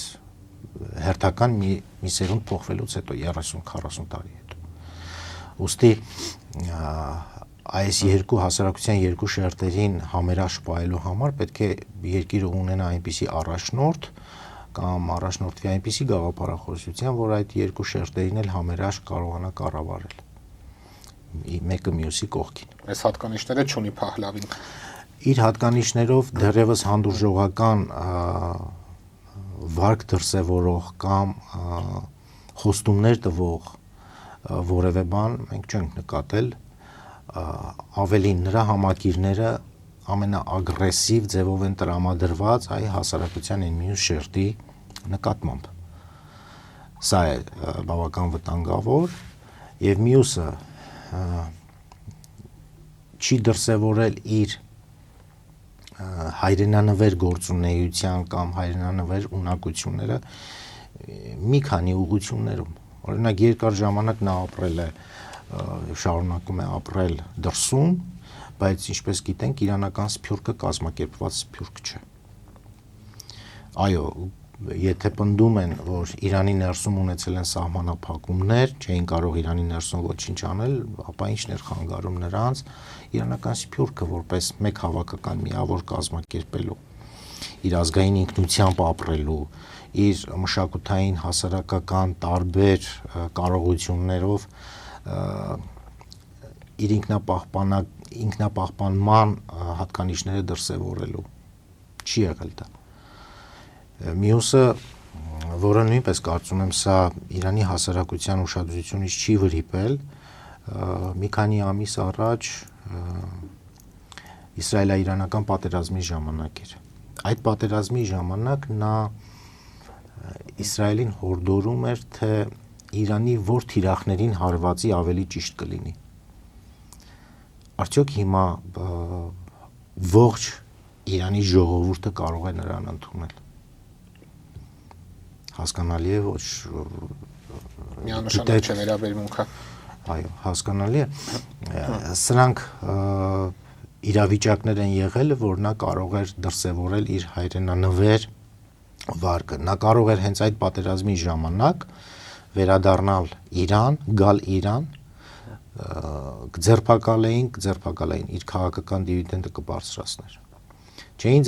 հերթական մի սերունդ փոխվելուց հետո 30-40 տարի հետո։ Ոստի այս երկու հասարակության երկու շերտերին համերաշխ պահելու համար պետք է երկիրը ունենա այնպիսի առաջնորդ կամ առաջնորդվի այնպիսի գաղափարախոսության, որ այդ երկու շերտերին էլ համերաշխ կարողանա կառավարել։ Մեկը մյուսի կողքին։ Այս հատկանիշները չունի Փահլավին։ Իր հատկանիշներով դեռևս հանդուրժողական վարկ դրսևորող կամ խոստումներ տվող որևէ բան մենք չենք նկատել, ավելին նրա համակիրները ամենաագրեսիվ ձևով են տրամադրված այ հասարակության այն մյուս շերտի նկատմամբ։ Սա է բավական վտանգավոր, եւ մյուսը չի դրսևորել իր հայրենանվեր գործունեության կամ հայրենանվեր ունակությունները մի քանի ուղղություններում։ Օրինակ երկար ժամանակ նա ապրել է, շարունակում է ապրել դրսում, բայց ինչպես գիտենք, իրանական սփյուռքը կազմակերպված սփյուռք չէ։ Այո, եթե պնդում են, որ Իրանի ներսում ունեցել են սահմանափակումներ, չէին կարող Իրանի ներսում ոչինչ անել, ապա ինչն էր խանգարում նրանց իրանական սփյուռքը որպես մեկ հավաքական միավոր կազմակերպելու, իր ազգային ինքնությամբ ապրելու, իր մշակութային, հասարակական տարբեր կարողություններով իր ինքնապահպանման հատկանիշները դրսևորելու չի եղել դա։ Մյուսը, որը նույնպես կարծում եմ սա Իրանի հասարակության ուշադրությունից չի վրիպել, մի քանի ամիս առաջ իսրայելա-իրանական պատերազմի ժամանակ էր։ Այդ պատերազմի ժամանակ նա Իսրայելին հորդորում էր, թե Իրանի որ թիրախներին հարվածի ավելի ճիշտ կլինի։ Արդյոք հիմա ողջ Իրանի ժողովուրդը կարող է նրան ընդունել։ Հասկանալի է, ոչ միանշանակ չէ վերաբերմունքը։ Այո, հասկանալի է։ Սրանք իրավիճակներ են եղել, որ նա կարող էր դրսևորել իր հայրենանվեր վարկը։ Նա կարող էր հենց այդ պատերազմի ժամանակ վերադառնալ Իրան, գալ Իրան, ձերբակալեին իր քաղաքական դիվիդենդը կբարձրացներ։ Չէին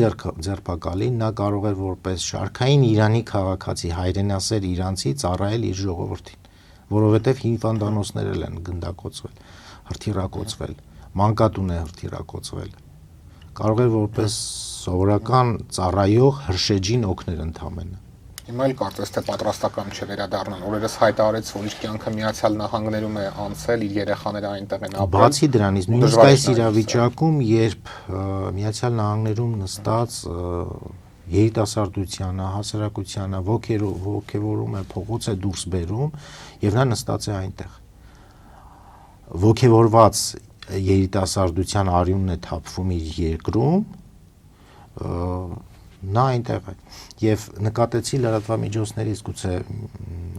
ձերբակալի, նա կարող էր որպես շարքային Իրանի քաղաքացի, հայրենասեր իրանցի ծառայել իր ժողովրդին, որովհետև հինվանդանոցներ են գնդակոծվել, հրթիռակոծվել, մանկատուն է հրթիռակոծվել։ Կարող էր որպես սովորական ծառայող հրշեջին օգներ ընդամենը։ Հիմա էլ կարծես թե պատրաստական չէ վերադառնալ։ Օրերս հայտարարեց, որ իր կյանքը Միացյալ Նահանգներում է անցել, իր երեխաները այնտեղ են ապրել։ Բացի դրանից, նույնիսկ այս իրավիճակում, երբ Միացյալ Նահանգներում նստած երիտասարդությանը, հասարակությանը ոգևորում է, փողոց է դուրս բերում, եւ նա նստած է այնտեղ։ Ոգևորված երիտասարդության արյունն է թափվում իր երկրում, նա այնտեղ է։ Եվ նկատեցի լրատվամիջոցներից, գուցե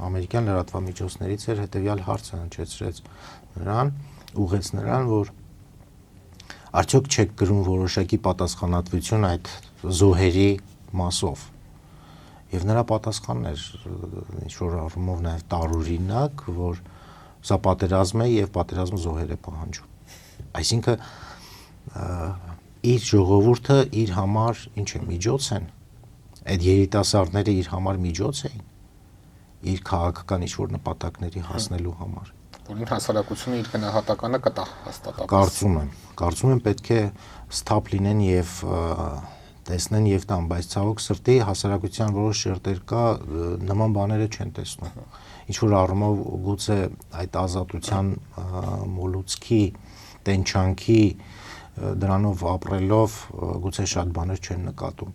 ամերիկյան լրատվամիջոցներից էր հետևյալ հարցը հնչեցրեց նրան, ուղղեց նրան, որ արդյոք չեք կրում որոշակի պատասխանատվություն այդ զոհերի մասով։ Եվ նրա պատասխանն էր ինչ-որ առումով նաև տարօրինակ, որ սա պատերազմ է եւ պատերազմը զոհեր է պահանջում։ Այսինքն իր ժողովուրդը իր համար ինչ է, միջոց են։ Այդ երիտասարդները իր համար միջոց էին իր քաղաքական ինչ-որ նպատակների հասնելու համար։ Որին հասարակությունը իր գնահատականը կտա հաստատապես։ Կարծում եմ պետք է սթափ լինեն եւ տեսնեն եւ տան, բայց ցավոք սրտի հասարակության որոշ շերտեր կա նման բաները չեն տեսնում։ Ինչ որ առումով գուցե այդ ազատության մոլուցքի, տենչանքի դրանով ապրելով գուցե շատ բաներ չեն նկատում,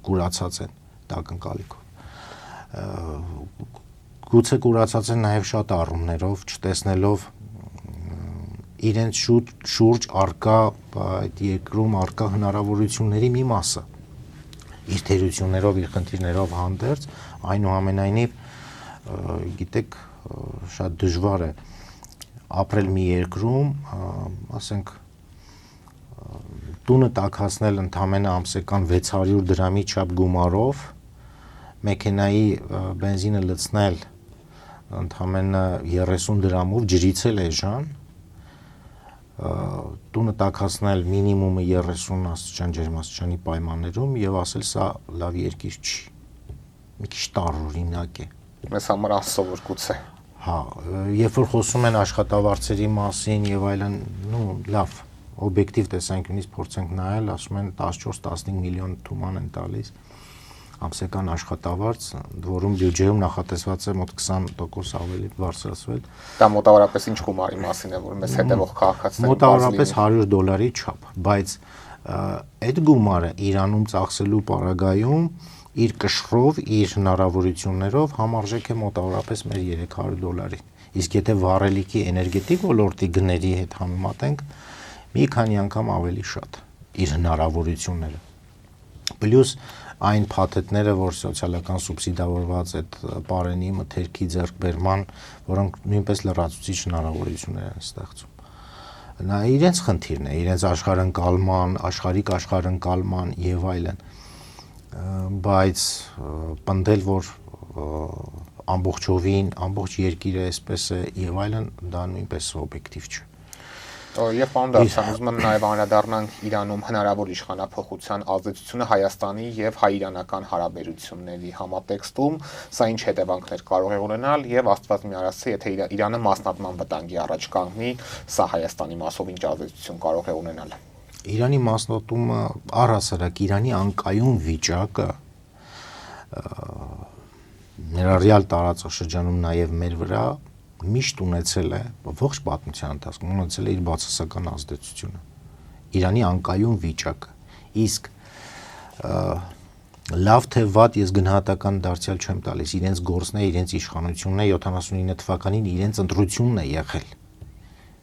կուրացած են դակնկալիքով։ Գուցե կուրացած են նաև շատ առումներով, չտեսնելով իրենց շուրջ արկա այդ երկրում արկա հնարավորությունների մի մասը, իր թերություններով, իր խնդիրներով հանդերձ, այնուամենայնիվ գիտեք, շատ դժվար է ապրել մի երկրում, ասենք տունը տաքացնել ընդամենը ամսական 600 դրամի չափ գումարով, մեքենայի բենզինը լցնել ընդամենը 30 դրամով, ջրից էլ էժան, տունը տաքացնել մինիմումը 30 աստիճան ջերմաստիճանի պայմաններում եւ ասել սա լավ երկիր չի։ Մի քիչ տարօրինակ է։ Մեզ համար անսովոր գուցե։ Հա, երբ որ խոսում են աշխատավարձերի մասին եւ այլն, լավ, օբյեկտիվ տեսանկյունից փորձենք նայել, ասում են 14-15 միլիոն թուման են տալիս, ամսական աշխատավարձ, որում բյուջեում նախատեսված է մոտ 20% ավելի բարձրացվել։ Դա մոտավորապես ինչ գումարի մասին է, որ մեզ հետևող քաղաքացիները մոտավորապես $100 չափ, բայց այդ գումարը Իրանում ծախսելու պարագայում իր կշռով, իր հնարավորություններով համարժեք է մոտավորապես մեր $300-ին։ Իսկ եթե վառելիքի էներգետիկ ոլորտի գների հետ համեմատենք, մի քանի անգամ ավելի շատ իր հնարավորությունները։ Պլյուս այն փաթեթները, որ սոցիալական սուբսիդավորված այդ պարենի մթերքի ձեռքբերման, որոնք նույնպես լրացուցիչ հնարավորություններ են ստեղծում։ Նա իրենց խնդիրն է, իրենց աշխարհընկալման, աշխարհիկ աշխարհընկալման եւ այլն։ Բայց պնդել, որ ամբողջովին, ամբողջ երկիրը այսպես է եւ այլն, դա նույնպես օբյեկտիվ չէ։ Եվ պարոն Դավթյան, ուզում եմ նաև անդրադառնանք Իրանում հնարավոր իշխանափոխության ազդեցությունը Հայաստանի եւ հայ-իրանական հարաբերությունների համատեքստում, սա ինչ հետևանքներ կարող է ունենալ եւ Աստված մի արասի, եթե Իրանը մասնատման վտանգի առաջ կանգնի, սա Հայաստանի մասով ինչ ազդեցություն կարող է ունենալ։ Իրանի մասնատումը առհասարակ Իրանի անկայուն վիճակը ներառյալ տարածաշրջանում նաեւ մեր վրա միշտ ունեցել է ողջ պատմության ընթացքում ունեցել է իր բացասական ազդեցությունը Իրանի անկայուն վիճակը իսկ լավ թե վատ ես գնահատական դարձյալ չեմ տալիս իրենց գործն է իրենց իշխանությունն է 79 թվականին իրենց ընտրությունն է եղել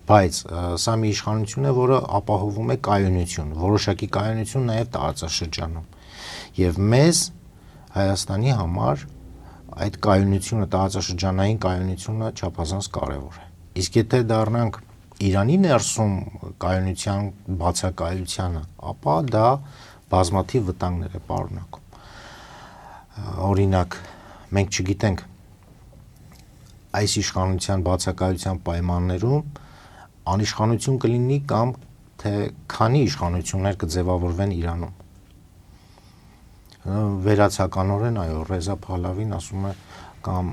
բայց սա մի իշխանություն է որը ապահովում է կայունություն որոշակի կայունություն նաև տարածաշրջանում եւ մեզ Հայաստանի համար այդ կայունությունը տարածաշրջանային կայունությունը չափազանց կարևոր է։ Իսկ եթե դառնանք Իրանի ներսում կայունության բացակայությանը, ապա դա բազմաթիվ վտանգներ է պարունակում։ Օրինակ, մենք չգիտենք այս իշխանության բացակայության պայմաններում անիշխանություն կլինի կամ թե քանի իշխանություններ կձևավորվեն Իրանում։ Վերացականորեն այո Ռեզա Փահլավին ասում է կամ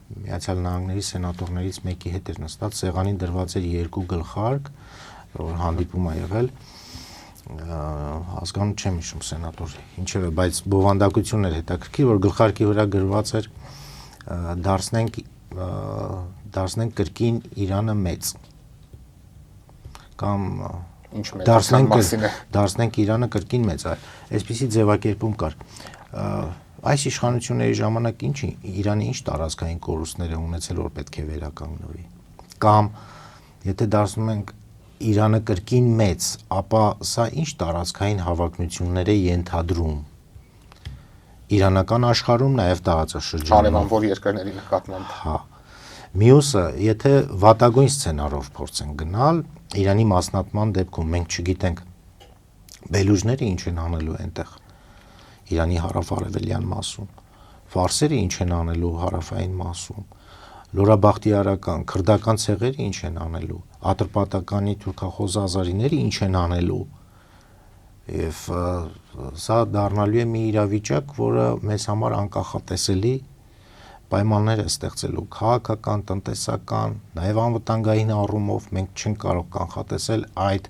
Միացյալ Նահանգների սենատորներից մեկի հետ էր նստած սեղանին դրված էր երկու գլխարկ որ հանդիպում է եղել հասկանում չեմ հիշում սենատորի ինչևէ բայց բովանդակությունն էր հետաքրքիր որ գլխարկի վրա գրված էր դարձնենք կրկին Իրանը մեծ կամ դարձնենք Իրանը կրկին մեծ այսպիսի ձևակերպում կար այս իշխանությունների ժամանակ Իրանը ինչ տարածքային կորուստներ է ունեցել որ պետք է վերականգնվի կամ եթե դարձնում ենք Իրանը կրկին մեծ ապա սա ինչ տարածքային հավակնություններ է ենթադրում իրանական աշխարհում նաև տարածաշրջանում հարևանվոր երկրների նկատմամբ հա մյուսը եթե վատագույն սցենարով փորձեն գնալ Իրանի մասնատման դեպքում մենք չգիտենք բելուջները ինչ են անելու այնտեղ Իրանի հարավ-արևելյան մասում ֆարսերը ինչ են անելու հարավային մասում լորաբախտիարական քրդական ցեղերը ինչ են անելու ատրպատականի թուրքախոս ազարիները ինչ են անելու եւ սա դառնալու է մի իրավիճակ որը մեզ համար անկախատեսելի պայմաններ է ստեղծելու քաղաքական, տնտեսական, նաև անվտանգային առումով մենք չենք կարող կանխատեսել այդ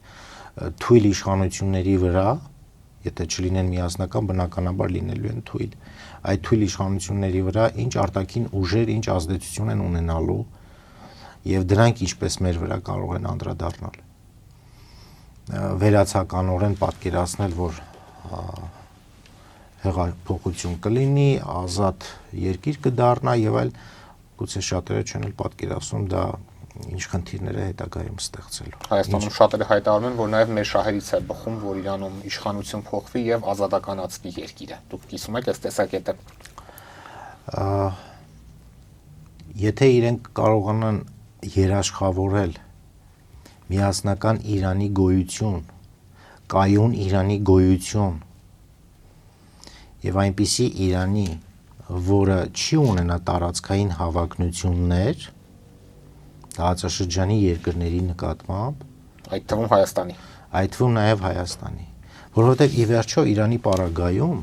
թույլ իշխանությունների վրա, եթե չլինեն միասնական, բնականաբար լինելու են թույլ, այդ թույլ իշխանությունների վրա ինչ արտաքին ուժեր, ինչ ազդեցություն են ունենալու եւ դրանք ինչպես մեր վրա կարող են անդրադառնալ։ Վերացականորեն պատկերացնել, որ հեղափոխություն կլինի, ազատ երկիր կդառնա եւ այլ գուցե շատերը չեն էլ պատկերացնում դա ինչ խնդիրներ է հետագայում ստեղծելու։ Հայաստանում շատերը հայտարարում են, որ նաեւ մեր շահերից է բխում, որ Իրանում իշխանություն փոխվի եւ ազատականացվի երկիրը։ Դուք կիսում եք այս տեսակետը։ Եթե իրենք կարողանան երաշխավորել միասնական Իրանի գոյություն, կայուն Իրանի գոյություն եւ այնպիսի Իրանի, որը չի ունենա տարածքային հավակնություններ տարածաշրջանի երկրների նկատմամբ, այդ թվում Հայաստանի, այդ թվում նաեւ Հայաստանի, որովհետեւ ի վերջո Իրանի պարագայում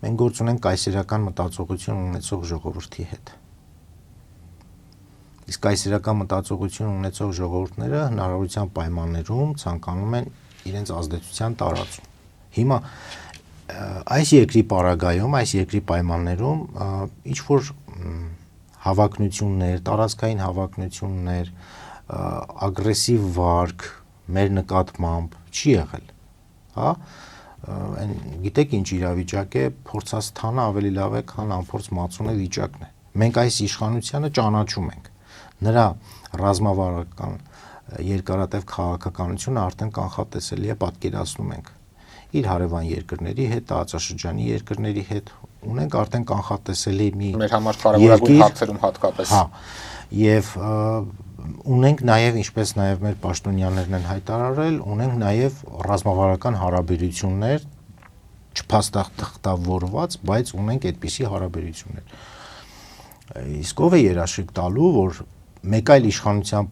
մենք գործ ունենք կայսերական մտածողություն ունեցող ժողովրդի հետ։ Իսկ կայսերական մտածողություն ունեցող ժողովուրդները հնարավորության պայմաններում ցանկանում են իրենց ազդեցության տարածում։ Հիմա այս երկրի պարագայում, այս երկրի պայմաններում ինչ որ հավակնություններ, տարածքային հավակնություններ, ագրեսիվ վարք մեր նկատմամբ չի եղել, հա, գիտեք ինչ իրավիճակ է, փորձաստանը ավելի լավ է, քան անփորձ մածունե վիճակն է։ Մենք այս իշխանությանը ճանաչում ենք։ Նրա ռազմավարական երկարատև քաղաքականությունը արդեն կանխատեսելի է, պատկերացնում ենք։ Իր հարևան երկրների հետ, տարածաշրջանի երկրների հետ ունենք արդեն կանխատեսելի մի մեր համար կարևորագույն հարցերում հատկապես։ Հա, եւ ունենք նաեւ, ինչպես նաեւ մեր պաշտոնյաներն են հայտարարել, ունենք նաեւ ռազմավարական հարաբերություններ չփաստաղտավորված, բայց ունենք այդպիսի հարաբերություններ։ Իսկ ով է երաշխիք տալու, որ մեկ այլ իշխանության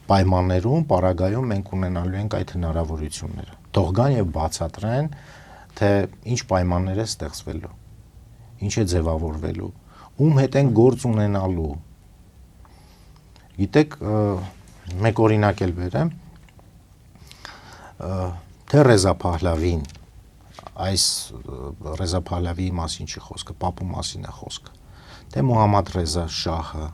պայմաններում, պարագայում մենք ունենալու ենք այդ հնարավորությունները։ Թող գան եւ բացատրեն, թե ինչ պայմաններ է ստեղծվելու, ինչ է ձևավորվելու, ում հետ են գործ ունենալու։ Գիտեք, մեկ օրինակ էլ բերեմ, թե Ռեզա Փահլավին, այս Ռեզա Փահլավիի մասին չի խոսքը, Պապու մասին է խոսքը, թե Մոհամմադ Ռեզա Շահը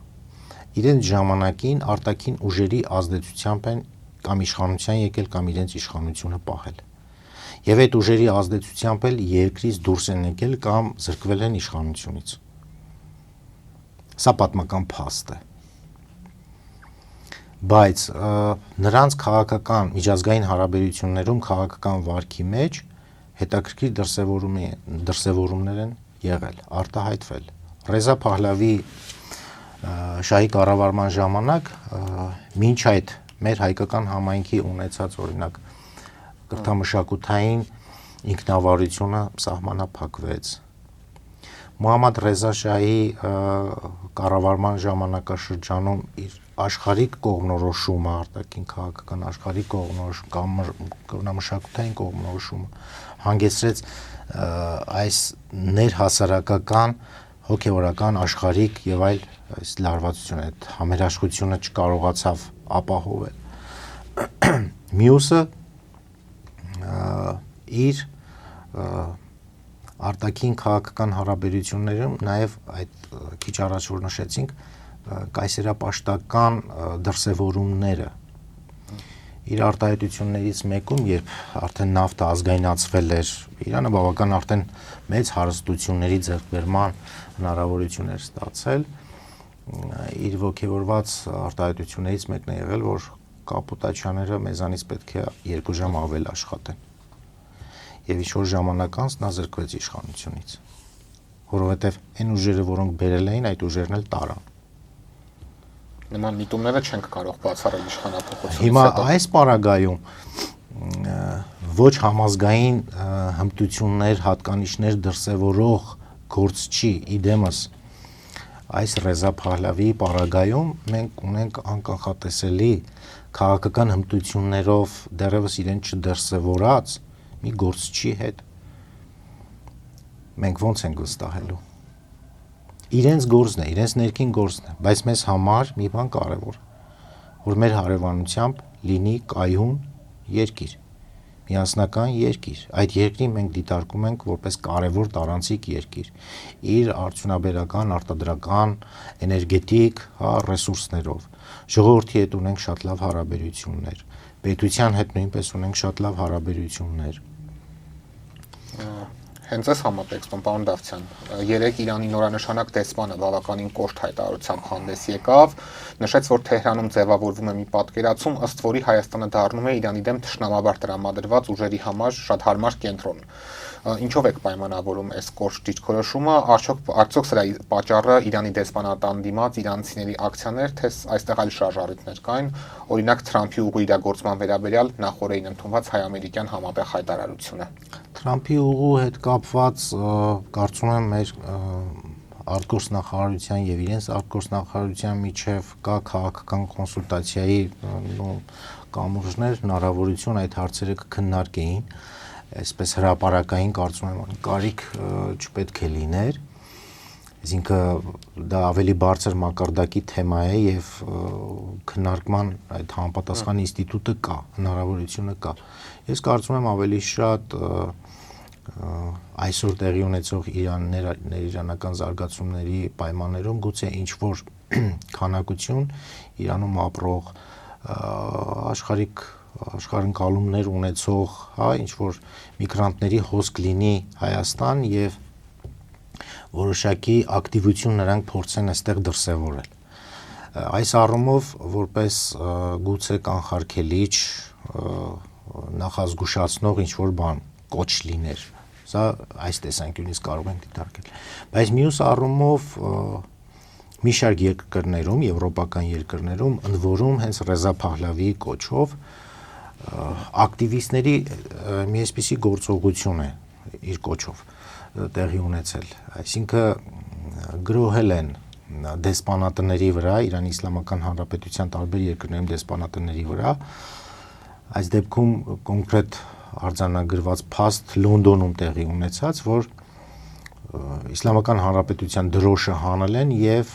իրենց ժամանակին արտաքին ուժերի ազդեցությամբ են կամ իշխանության եկել կամ իրենց իշխանությունը պահել։ Եվ այդ ուժերի ազդեցությամբ էլ երկրից դուրս են եկել կամ զրկվել են իշխանությունից։ Սա պատմական փաստ է։ Բայց նրանց քաղաքական միջազգային հարաբերություններում քաղաքական վարքի մեջ հետաքրքիր դրսևորումներ են եղել, արտահայտվել։ Ռեզա Փահլավի շահի կառավարման ժամանակ մինչ այդ մեր հայկական համայնքի ունեցած օրինակ կրթամշակութային ինքնավարությունը սահմանափակվեց։ Մոհամմադ Ռեզա Շահի կառավարման ժամանակաշրջանում իր աշխարհիկ կողմնորոշումը, արտաքին քաղաքական աշխարհիկ կողմնորոշում կամ կրթամշակութային կողմնորոշումը հանգեցրեց այս ներհասարակական հոգեվորական աշխարհիկ եւ այլ այս լարվածությունը, այդ համերաշխությունը չկարողացավ ապահովել։ Մյուսը իր արտաքին քաղաքական հարաբերություններում նաեւ այդ քիչ առաջ որ նշեցինք կայսերապաշտական դրսևորումները իր արտահայտություններից մեկում, երբ արդեն նավթը ազգայնացվել էր, Իրանը բավական արդեն մեծ հարստությունների ձեռքբերման հնարավորություն էր ստացել, իր ոգևորված արտահայտություններից մեկն է եղել, որ կապուտաչյաները մեզանից պետք է 2 ժամ ավել աշխատեն։ Եվ ինչ-որ ժամանակ անց նա զրկվեց իշխանությունից, որովհետև այն ուժերը, որոնք բերել էին, այդ ուժերն էլ տարան։ Նման միտումները չենք կարող բացառել իշխանափոխությունից։ Հիմա այս պարագայում ոչ համազգային հմտություններ, հատկանիշներ դրսևորող գործչի իդեմս այս Ռեզա Փահլավիի պարագայում մենք ունենք անկանխատեսելի քաղաքական հմտություններով դեռևս իրեն չդրսևորած մի գործչի հետ մենք ոնց ենք վստահելու։ Իրենց գործն է, իրենց ներքին գործն է, բայց մեզ համար մի բան կարևոր, որ մեր հարևանությամբ լինի կայուն երկիր, միասնական երկիր։ Այդ երկրին մենք դիտարկում ենք որպես կարևոր տարանցիկ երկիր, իր արդյունաբերական, արտադրական, էներգետիկ, ռեսուրսներով։ Ժողովրդի հետ ունենք շատ լավ հարաբերություններ, պետության հետ նույնպես ունենք շատ լավ հարաբերություններ։ Հենց այս համատեքստում, պարոն Դավթյան, երեք Իրանի նորանշանակ դեսպանը բավականին կոշտ հայտարարությամբ հանդես եկավ, նշեց, որ Թեհրանում ձևավորվում է մի պատկերացում, ըստ որի Հայաստանը դառնում է Իրանի դեմ թշնամաբար տրամադրված ուժերի համար շատ հարմար կենտրոն։ Ինչով եք պայմանավորում այս կոշտ դիրքորոշումը, արդյոք սրա պատճառը Իրանի դեսպանատան դիմաց իրանցիների ակցիաներ, թե այստեղ այլ շարժառիթներ կային, օրինակ Թրամփի ուղու իրագործման վերաբերյալ նախորդին ընդունված հայ-ամերիկյան համատեղ հայտարարությունը։ Թրամփի ուղու հետ կապված կարծում եմ մեր արտգործնախարարության եւ իրենց արտգործնախարարության միջև կա քաղաքական կոնսուլտացիայի կամուրջներ, հնարավորություն այդ հարցերը կքննարկեին, այսպես հրապարակային կարծում եմ կարիք չպետք է լիներ, այսինքն դա ավելի բարձր մակարդակի թեմա է եւ քննարկման այդ համապատասխան ինստիտուտը կա, հնարավորությունը կա։ Ես կարծում եմ ավելի շատ այսօր տեղի ունեցող իրանական զարգացումների պայմաններում գուցե ինչ որ քանակություն Իրանում ապրող աշխարհընկալումներ ունեցող, ինչ որ միգրանտների հոսք լինի Հայաստան եւ որոշակի ակտիվություն նրանք փորձեն այստեղ դրսևորել։ Այս առումով որպես գուցե կանխարգելիչ, նախազգուշացնող ինչ որ բան կոչ լիներ, սա այս տեսանկյունից կարող ենք դիտարկել, բայց մյուս առումով մի շարք երկրներում, եվրոպական երկրներում, ընդ որում հենց Ռեզա Փահլավիի կոչով ակտիվիստների մի այսպիսի գործողություն է իր կոչով տեղի ունեցել, այսինքն գրոհել են դեսպանատների վրա, Իրանի Իսլամական Հանրապետության տարբեր երկրներում դեսպանատների վրա, այս դեպքում կոնկրետ արձանագրված փաստ Լոնդոնում տեղի ունեցած, որ Իսլամական Հանրապետության դրոշը հանել են եւ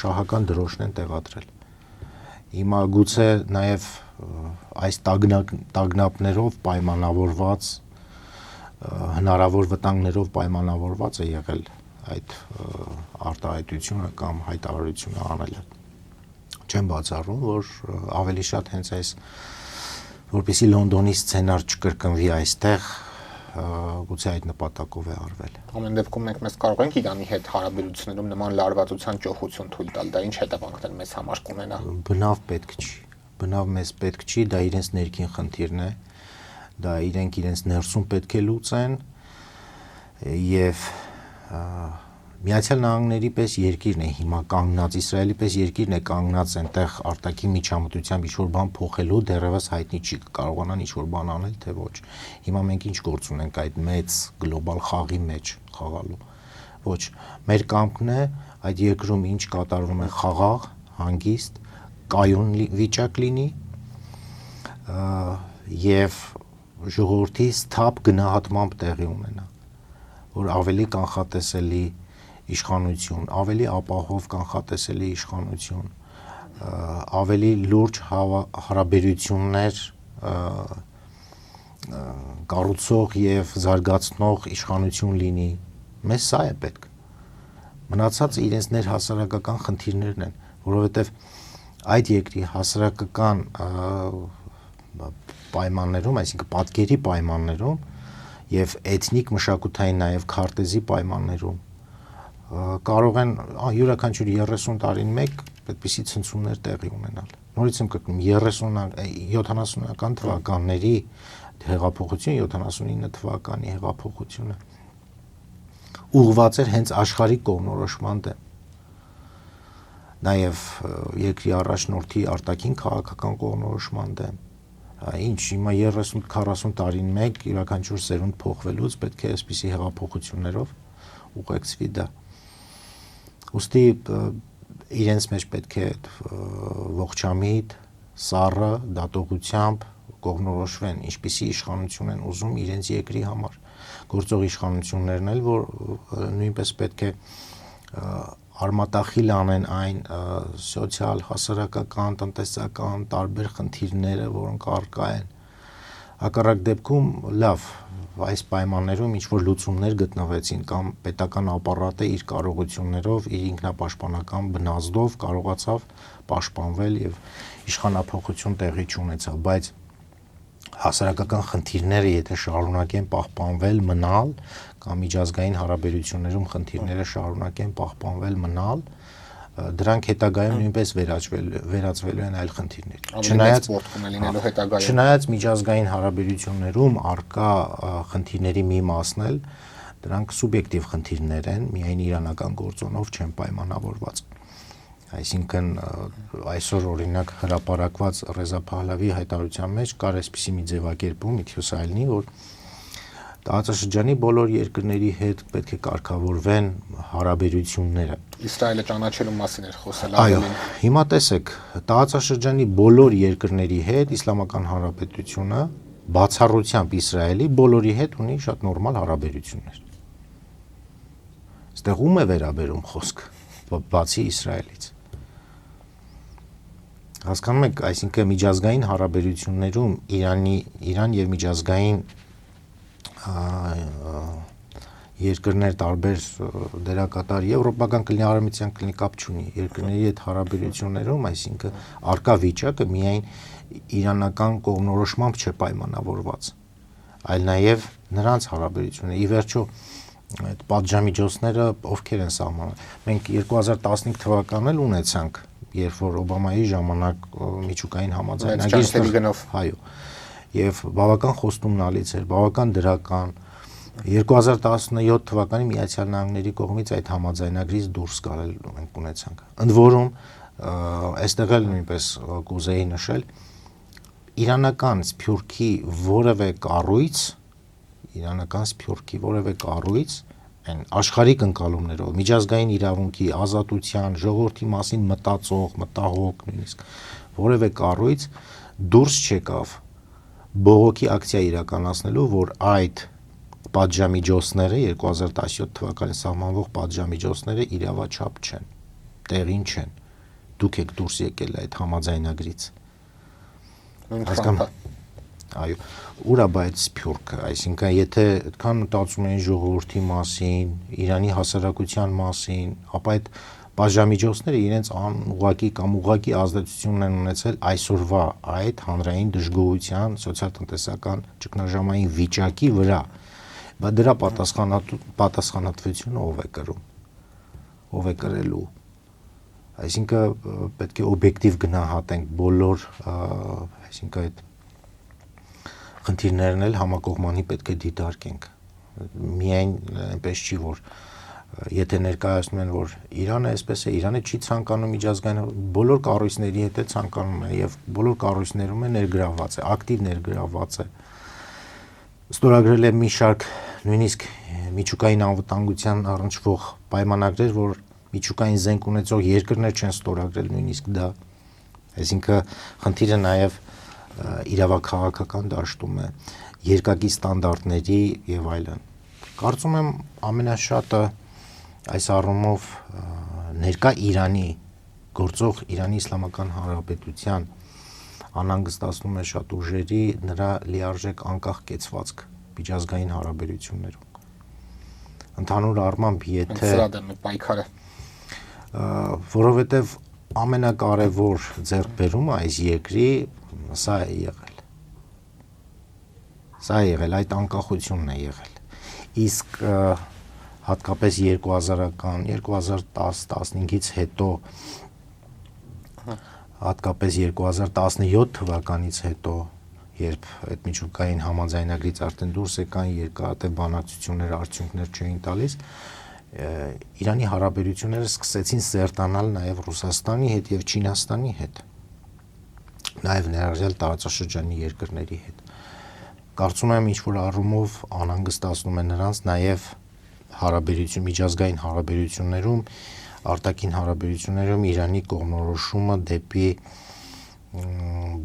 շահական դրոշն են տեղադրել։ Հիմա գուցե նաեւ այս տագնապներով պայմանավորված, հնարավոր վտանգներով պայմանավորված է եղել այդ արտահայտությունը կամ հայտարարությունը անելը։ Չեմ բացառում, որ ավելի շատ հենց այս որպեսզի Լոնդոնի սցենար չկրկնվի այստեղ, գուցե այդ նպատակով է արվել։ Ամեն դեպքում մենք մեզ կարող ենք Իրանի հետ հարաբերություններում նման լարվածության ճոխություն թույլ տալ, դա ինչ հետևանքներ մեզ համար կունենա։ Բնավ պետք չի, բնավ մեզ պետք չի, դա իրենց ներքին խնդիրն է, դա իրենց ներսում պետք է լուծեն եւ Միացյալ Նահանգների պես երկիրն է հիմա կանգնած, Իսրայելի պես երկիրն է կանգնած այնտեղ արտաքին միջամտությամբ ինչ-որ բան փոխելու, դեռևս հայտնի չի կարողանան ինչ-որ բան անել, թե ոչ։ Հիմա մենք ինչ գործ ունենք այդ մեծ գլոբալ խաղի մեջ խաղալու։ Ոչ, մեր կամքն է այդ երկրում ինչ կատարվում է խաղաղ, հանգիստ, կայուն վիճակ լինի եւ ժողովրդի սթափ գնահատմամբ տեղի ունենա, որ ավելի կանխատեսելի իշխանություն, ավելի ապահով կանխատեսելի իշխանություն, ավելի լուրջ հարաբերություններ կառուցող եւ զարգացնող իշխանություն լինի, մեզ սա է պետք։ Մնացածը իրենց ներհասարակական խնդիրներն են, որովհետեւ այդ երկրի հասարակական պայմաններում, այսինքն պատկերի պայմաններում եւ էթնիկ մշակութային նաեւ քարտեզի պայմաններում կարող են յուրաքանչյուր 30 տարին մեկ այդպիսի ցնցումներ տեղի ունենալ։ Նորից եմ կրկնում 70-ական թվականների հեղափոխություն, 79 թվականի հեղափոխությունը ուղղված էր հենց աշխարհի կողմնորոշման դեմ։ Նաեւ երկրի առաջնորդի արտաքին քաղաքական կողմնորոշման դեմ։ Ինչ հիմա 30-40 տարին մեկ յուրաքանչյուր սերունդ փոխվելուց պետք է այսպիսի հեղափոխություններով ուղեկցվի դա։ Ուստի իրենց մեջ պետք է ողջամիտ, սառը, դատողությամբ կողմնորոշվեն, ինչպիսի իշխանություն են ուզում իրենց երկրի համար։ Գործող իշխանություններն էլ, որ նույնպես պետք է արմատախիլ անեն այն սոցիալ, հասարակական, տնտեսական տարբեր խնդիրները, որոնք առկա են։ Հակառակ դեպքում լավ, այս պայմաններում ինչ որ լուծումներ գտնվեցին կամ պետական ապարատը իր կարողություններով, իր ինքնապաշտպանական բնազդով կարողացավ պաշտպանվել եւ իշխանափոխություն տեղի չունեցավ, բայց հասարակական խնդիրները եթե շարունակեն պահպանվել, մնալ կամ միջազգային հարաբերություններում խնդիրները շարունակեն պահպանվել, մնալ, դրանք հետագայում նույնպես վերածվելու են այլ խնդիրների։ Չնայած միջազգային հարաբերություններում արկա խնդիրների մի մասն էլ դրանք սուբյեկտիվ խնդիրներ են, միայն իրանական գործոնով չեն պայմանավորված։ Այսինքն այսօր օրինակ հրապարակված Ռեզա Փահլավիի հայտարարության մեջ կար այսպիսի մի ձևակերպում, իթյոսայլնի, որ տարածաշրջանի բոլոր երկրների հետ պետք է կարգավորվեն հարաբերությունները։ Իսրայելը ճանաչելու մասին էր խոսել ավելի։ Այո, հիմա տեսեք, տարածաշրջանի բոլոր երկրների հետ Իսլամական Հանրապետությունը բացառությամբ Իսրայելի բոլորի հետ ունի շատ նորմալ հարաբերություններ։ Այստեղ ում է վերաբերում խոսքը, բացի Իսրայելից։ Հասկանում եք, այսինքն միջազգային հարաբերություններում Իրան եւ միջազգային երկրներ տարբեր դերակատար եվրոպական կլինի, արևմտյան կլինի, կապ չունի, երկրների հետ հարաբերություններում, այսինքն արկա վիճակը միայն իրանական կողմնորոշմամբ չէ պայմանավորված, այլ նաև նրանց հարաբերությունները։ Ի վերջո այդ պատժամիջոցները ովքեր են սահմանում։ Մենք 2015 թվականն էլ ունեցանք, երբ որ Օբամայի ժամանակ միջուկային համաձայնագիր, այո, եւ բավական խոստումնալից էր, բավական դրական։ 2017 թվականի Միացյալ Նահանգների կողմից այդ համաձայնագրից դուրս գալել մենք ունեցանք։ Ընդ որում, այստեղ էլ նույնպես կուզեի նշել, իրանական սփյուռքի որևէ կառույց, այն աշխարհիկ ընկալումներով, միջազգային իրավունքի, ազատության, ժողովրդի մասին մտածող, մտահոգ նույնիսկ որևէ կառույց դուրս չեկավ բողոքի ակցիա իրականացնելու, որ այդ պատժամիջոցները 2017 թվականին սահմանվող պատժամիջոցները իրավաչափ չեն, տեղին չեն։ Դուք եք դուրս եկել այդ համաձայնագրից։ Այո, ուր է այդ սփյուռքը, այսինքն եթե այդքան մտածում են ժողովրդի մասին, Իրանի հասարակության մասին, ապա այդ պատժամիջոցները իրենց անուղղակի կամ ուղղակի ազդեցություն են ունեցել այսօրվա այդ հանրային դժգոհության, սոցիալ-տնտեսական ճգնաժամային վիճակի վրա, բայց դրա պատասխանատվությունը ով է կրում, ով է կրելու։ Այսինքն պետք է օբյեկտիվ գնահատենք բոլոր, այսինքն այդ խնդիրներն էլ համակողմանի պետք է դիտարկենք։ Միայն այնպես չի, որ եթե ներկայացնում են, որ Իրանը այսպես է, Իրանը չի ցանկանում միջազգային, բոլոր կառույցների հետ է ցանկանում է եւ բոլոր կառույցներում է ներգրավված է, ակտիվ ներգրավված է։ Ստորագրել է մի շարք նույնիսկ միջուկային անվտանգության առնչվող պայմանագրեր, որ միջուկային զենք ունեցող երկրներ չեն ստորագրել նույնիսկ դա։ Այսինքն խնդիրը նաեւ իրավաքաղաքական դաշտում է, երկակի ստանդարտների եւ այլն։ Կարծում եմ ամենաշատը այս առումով ներկա Իրանի գործող Իրանի Իսլամական Հանրապետության անհանգստացնում է շատ ուժերի նրա լիարժեք անկախ կեցվածք միջազգային հարաբերություններում։ Ընդհանուր առմամբ, եթե սրա դեմ է պայքարը, որովհետև ամենակարևոր ձեռքբերումը այս երկրի սա է եղել։ Սա է եղել, այդ անկախությունն է եղել։ Իսկ հատկապես 2000-ական, 2010-15-ից հետո, հատկապես 2017 թվականից հետո, երբ այդ միջուկային համաձայնագրից արդեն դուրս եկան, երկարատև բանակցություններ, արդյունքներ չէին տալիս, Իրանի հարաբերությունները սկսեցին սերտանալ նաև Ռուսաստանի հետ եւ Չինաստանի հետ, նաև ներառյալ տարածաշրջանի երկրների հետ։ Կարծում եմ ինչ-որ առումով անհանգստացնում է նրանց նաև միջազգային հարաբերություններում, արտաքին հարաբերություններում Իրանի կողմնորոշումը դեպի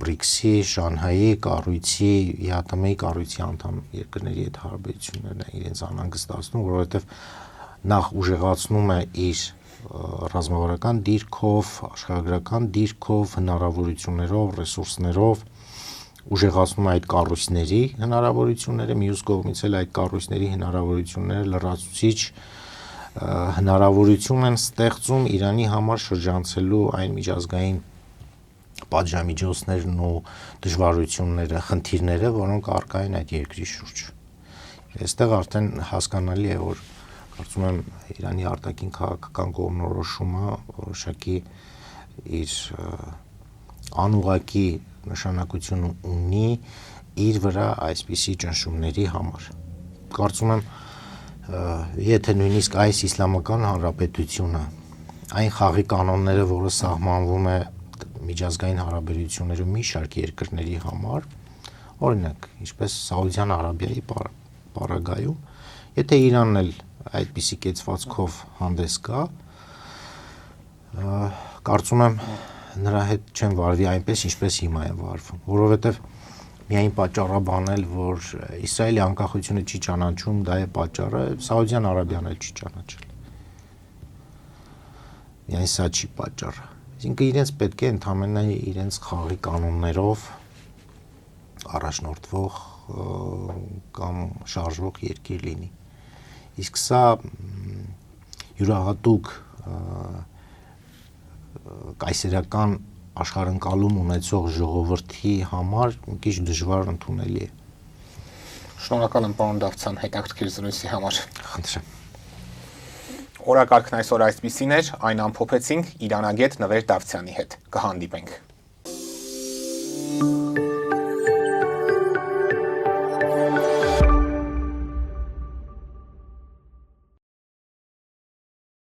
BRICS-ի, Շանհայի կառույցի, ԵԱՏՄ-ի կառույցի անդամ երկրների հետ հարաբերություններն են իրենց անհանգստացնում, որովհետև նախ ուժեղացնում է իր ռազմավարական դիրքով, աշխարհագրական դիրքով, հնարավորություններով, ռեսուրսներով, ուժեղացնում է այդ կառույցների հնարավորությունները, մյուս կողմից էլ այդ կառույցների հնարավորությունները լրացուցիչ հնարավորություն են ստեղծում Իրանի համար շրջանցելու այն միջազգային պատժամիջոցներն ու դժվարությունները, խնդիրները, որոնք առկա են այդ երկրի շուրջ։ Այստեղ արդեն հասկանալի է, որ կարծում եմ Իրանի արտաքին քաղաքական կողմնորոշումը որոշակի իր անուղղակի նշանակություն ունի իր վրա այսպիսի ճնշումների համար։ Կարծում եմ, եթե նույնիսկ այս Իսլամական Հանրապետությունը այն խաղի կանոնները, որը սահմանվում է միջազգային հարաբերություններում մի շարք երկրների համար, օրինակ, ինչպես Սաուդյան Արաբիայի պարագայում, եթե Իրանն էլ այդպիսի կեցվածքով հանդես գա, կարծում եմ նրա հետ չեն վարվի այնպես, ինչպես հիմա են վարվում, որովհետև միայն պատճառաբանել, որ Իսրայելի անկախությունը չի ճանաչում, դա է պատճառը, Սաուդյան Արաբիան էլ չի ճանաչել։ Միայն սա չի պատճառը։ Այսինքն իրենց պետք է ընդհանրապես իրենց խաղի կանոններով առաջնորդվող կամ շարժվող երկիր լինի։ Իսկ սա յուրահատուկ կայսերական աշխարհընկալում ունեցող ժողովրդի համար մի քիչ դժվար ընդունելի է։ Շնորհակալ եմ պարոն Դավթյան հետաքրքիր զրույցի համար։ Խնդրեմ։ Օրակարգն այսօր այսպիսին էր, այն ամփոփեցինք Իրանագետ Նվեր Դավթյանի հետ։ Կհանդիպենք։